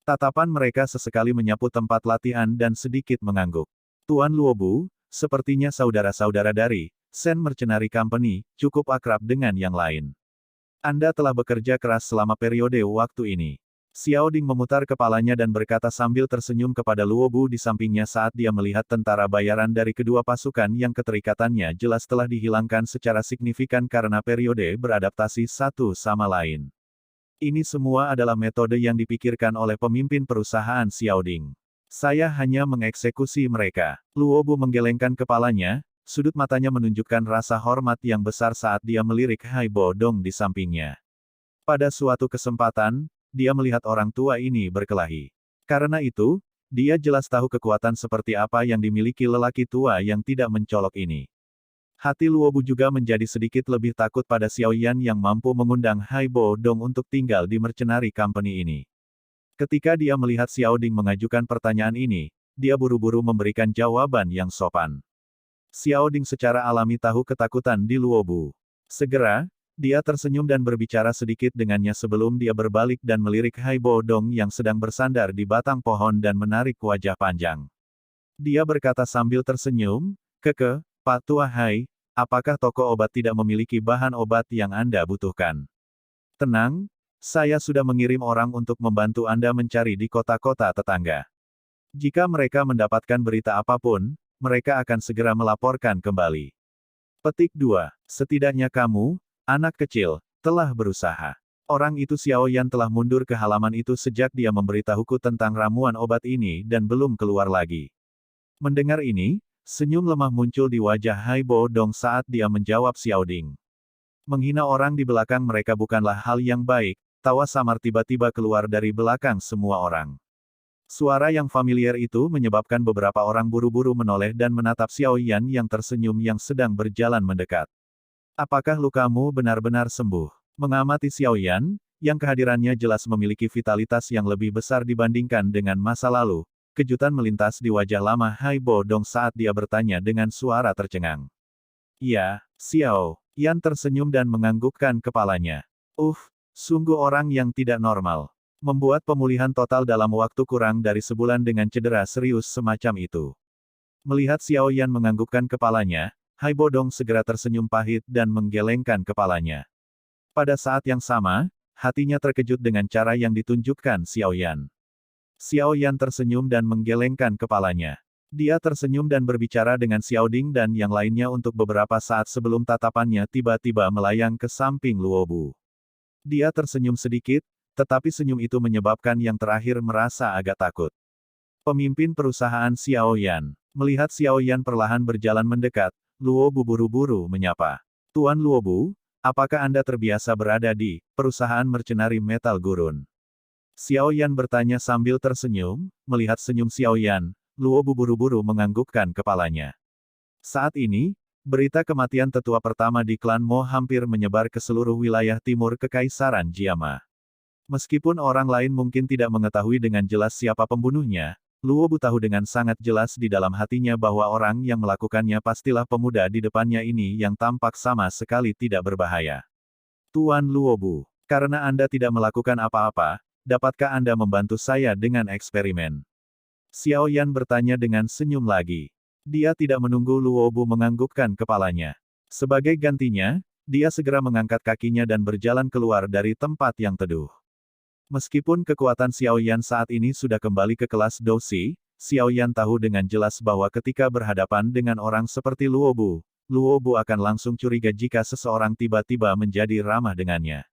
A: Tatapan mereka sesekali menyapu tempat latihan dan sedikit mengangguk. Tuan Luobu, sepertinya saudara-saudara dari Sen Mercenary Company, cukup akrab dengan yang lain. Anda telah bekerja keras selama periode waktu ini. Xiao Ding memutar kepalanya dan berkata sambil tersenyum kepada Luobu di sampingnya saat dia melihat tentara bayaran dari kedua pasukan yang keterikatannya jelas telah dihilangkan secara signifikan karena periode beradaptasi satu sama lain. Ini semua adalah metode yang dipikirkan oleh pemimpin perusahaan Xiao Ding. Saya hanya mengeksekusi mereka. Luobu menggelengkan kepalanya, sudut matanya menunjukkan rasa hormat yang besar saat dia melirik Hai Bo Dong di sampingnya. Pada suatu kesempatan, dia melihat orang tua ini berkelahi. Karena itu, dia jelas tahu kekuatan seperti apa yang dimiliki lelaki tua yang tidak mencolok ini. Hati Luobu juga menjadi sedikit lebih takut pada Xiao Yan yang mampu mengundang Hai Bo Dong untuk tinggal di Mercenary Company ini. Ketika dia melihat Xiao Ding mengajukan pertanyaan ini, dia buru-buru memberikan jawaban yang sopan. Xiao Ding secara alami tahu ketakutan di Luobu. Segera, Dia tersenyum dan berbicara sedikit dengannya sebelum dia berbalik dan melirik Hai Bodong yang sedang bersandar di batang pohon dan menarik wajah panjang. Dia berkata sambil tersenyum, Pak Tua Hai, apakah toko obat tidak memiliki bahan obat yang Anda butuhkan? Tenang, saya sudah mengirim orang untuk membantu Anda mencari di kota-kota tetangga. Jika mereka mendapatkan berita apapun, mereka akan segera melaporkan kembali. Petik 2. Setidaknya kamu, anak kecil, telah berusaha. Orang itu Xiao Yan telah mundur ke halaman itu sejak dia memberitahuku tentang ramuan obat ini dan belum keluar lagi. Mendengar ini, senyum lemah muncul di wajah Hai Bo Dong saat dia menjawab Xiao Ding. Menghina orang di belakang mereka bukanlah hal yang baik, tawa samar tiba-tiba keluar dari belakang semua orang. Suara yang familiar itu menyebabkan beberapa orang buru-buru menoleh dan menatap Xiao Yan yang tersenyum yang sedang berjalan mendekat. Apakah lukamu benar-benar sembuh? Mengamati Xiao Yan, yang kehadirannya jelas memiliki vitalitas yang lebih besar dibandingkan dengan masa lalu. Kejutan melintas di wajah lama Hai Bo Dong saat dia bertanya dengan suara tercengang. Ya, Xiao. Yan tersenyum dan menganggukkan kepalanya. Sungguh orang yang tidak normal. Membuat pemulihan total dalam waktu kurang dari sebulan dengan cedera serius semacam itu. Melihat Xiao Yan menganggukkan kepalanya, Hai Bo Dong segera tersenyum pahit dan menggelengkan kepalanya. Pada saat yang sama, hatinya terkejut dengan cara yang ditunjukkan Xiao Yan. Xiao Yan tersenyum dan menggelengkan kepalanya. Dia tersenyum dan berbicara dengan Xiao Ding dan yang lainnya untuk beberapa saat sebelum tatapannya tiba-tiba melayang ke samping Luobu. Dia tersenyum sedikit, tetapi senyum itu menyebabkan yang terakhir merasa agak takut. Pemimpin perusahaan Xiao Yan. Melihat Xiao Yan perlahan berjalan mendekat, Luobu buru-buru menyapa. Tuan Luobu, apakah Anda terbiasa berada di perusahaan mercenari metal gurun? Xiao Yan bertanya sambil tersenyum, melihat senyum Xiao Yan, Luobu buru-buru menganggukkan kepalanya. Saat ini, berita kematian tetua pertama di klan Mo hampir menyebar ke seluruh wilayah timur Kekaisaran Jiama. Meskipun orang lain mungkin tidak mengetahui dengan jelas siapa pembunuhnya, Luobu tahu dengan sangat jelas di dalam hatinya bahwa orang yang melakukannya pastilah pemuda di depannya ini yang tampak sama sekali tidak berbahaya. Tuan Luobu, karena Anda tidak melakukan apa-apa, dapatkah Anda membantu saya dengan eksperimen? Xiao Yan bertanya dengan senyum lagi. Dia tidak menunggu Luobu menganggukkan kepalanya. Sebagai gantinya, dia segera mengangkat kakinya dan berjalan keluar dari tempat yang teduh. Meskipun kekuatan Xiao Yan saat ini sudah kembali ke kelas Dousi, Xiao Yan tahu dengan jelas bahwa ketika berhadapan dengan orang seperti Luobu, Luobu akan langsung curiga jika seseorang tiba-tiba menjadi ramah dengannya.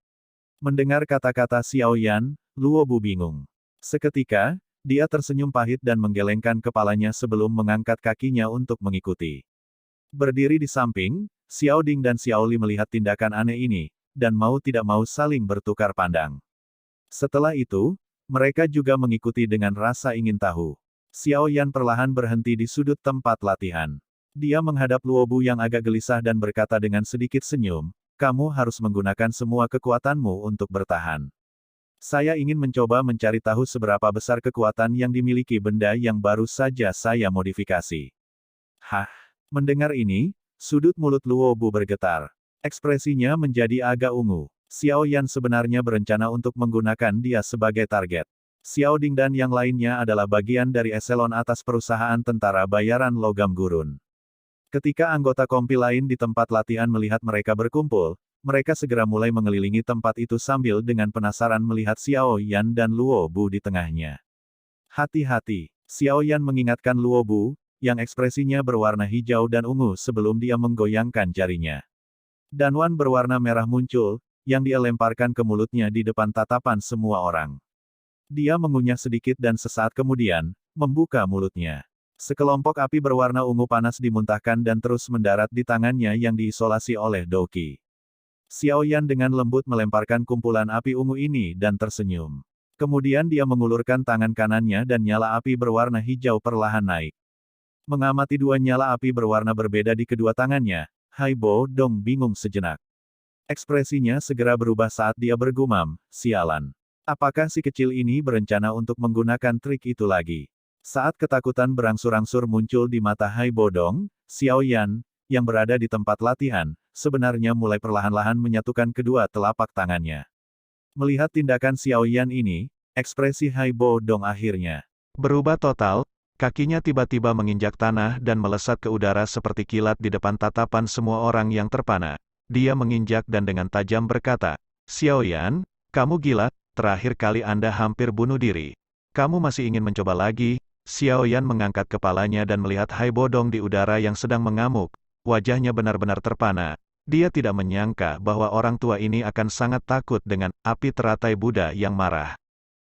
A: Mendengar kata-kata Xiao Yan, Luobu bingung. Seketika, dia tersenyum pahit dan menggelengkan kepalanya sebelum mengangkat kakinya untuk mengikuti. Berdiri di samping, Xiao Ding dan Xiao Li melihat tindakan aneh ini, dan mau tidak mau saling bertukar pandang. Setelah itu, mereka juga mengikuti dengan rasa ingin tahu. Xiao Yan perlahan berhenti di sudut tempat latihan. Dia menghadap Luobu yang agak gelisah dan berkata dengan sedikit senyum, kamu harus menggunakan semua kekuatanmu untuk bertahan. Saya ingin mencoba mencari tahu seberapa besar kekuatan yang dimiliki benda yang baru saja saya modifikasi. Hah? Mendengar ini, sudut mulut Luobu bergetar. Ekspresinya menjadi agak ungu. Xiao Yan sebenarnya berencana untuk menggunakan dia sebagai target. Xiao Ding dan yang lainnya adalah bagian dari eselon atas perusahaan tentara bayaran logam gurun. Ketika anggota kompi lain di tempat latihan melihat mereka berkumpul, mereka segera mulai mengelilingi tempat itu sambil dengan penasaran melihat Xiao Yan dan Luobu di tengahnya. Hati-hati, Xiao Yan mengingatkan Luobu, yang ekspresinya berwarna hijau dan ungu sebelum dia menggoyangkan jarinya. Danwan berwarna merah muncul, yang dia lemparkan ke mulutnya di depan tatapan semua orang. Dia mengunyah sedikit dan sesaat kemudian, membuka mulutnya. Sekelompok api berwarna ungu panas dimuntahkan dan terus mendarat di tangannya yang diisolasi oleh Douki. Xiao Yan dengan lembut melemparkan kumpulan api ungu ini dan tersenyum. Kemudian dia mengulurkan tangan kanannya dan nyala api berwarna hijau perlahan naik. Mengamati dua nyala api berwarna berbeda di kedua tangannya, Hai Bo Dong bingung sejenak. Ekspresinya segera berubah saat dia bergumam, sialan. Apakah si kecil ini berencana untuk menggunakan trik itu lagi? Saat ketakutan berangsur-angsur muncul di mata Hai Bo Dong, Xiao Yan, yang berada di tempat latihan, sebenarnya mulai perlahan-lahan menyatukan kedua telapak tangannya. Melihat tindakan Xiao Yan ini, ekspresi Haibo Dong akhirnya berubah total, kakinya tiba-tiba menginjak tanah dan melesat ke udara seperti kilat di depan tatapan semua orang yang terpana. Dia menginjak dan dengan tajam berkata, "Xiao Yan, kamu gila, terakhir kali Anda hampir bunuh diri. Kamu masih ingin mencoba lagi?" Xiao Yan mengangkat kepalanya dan melihat Haibo Dong di udara yang sedang mengamuk. Wajahnya benar-benar terpana. Dia tidak menyangka bahwa orang tua ini akan sangat takut dengan api teratai Buddha yang marah.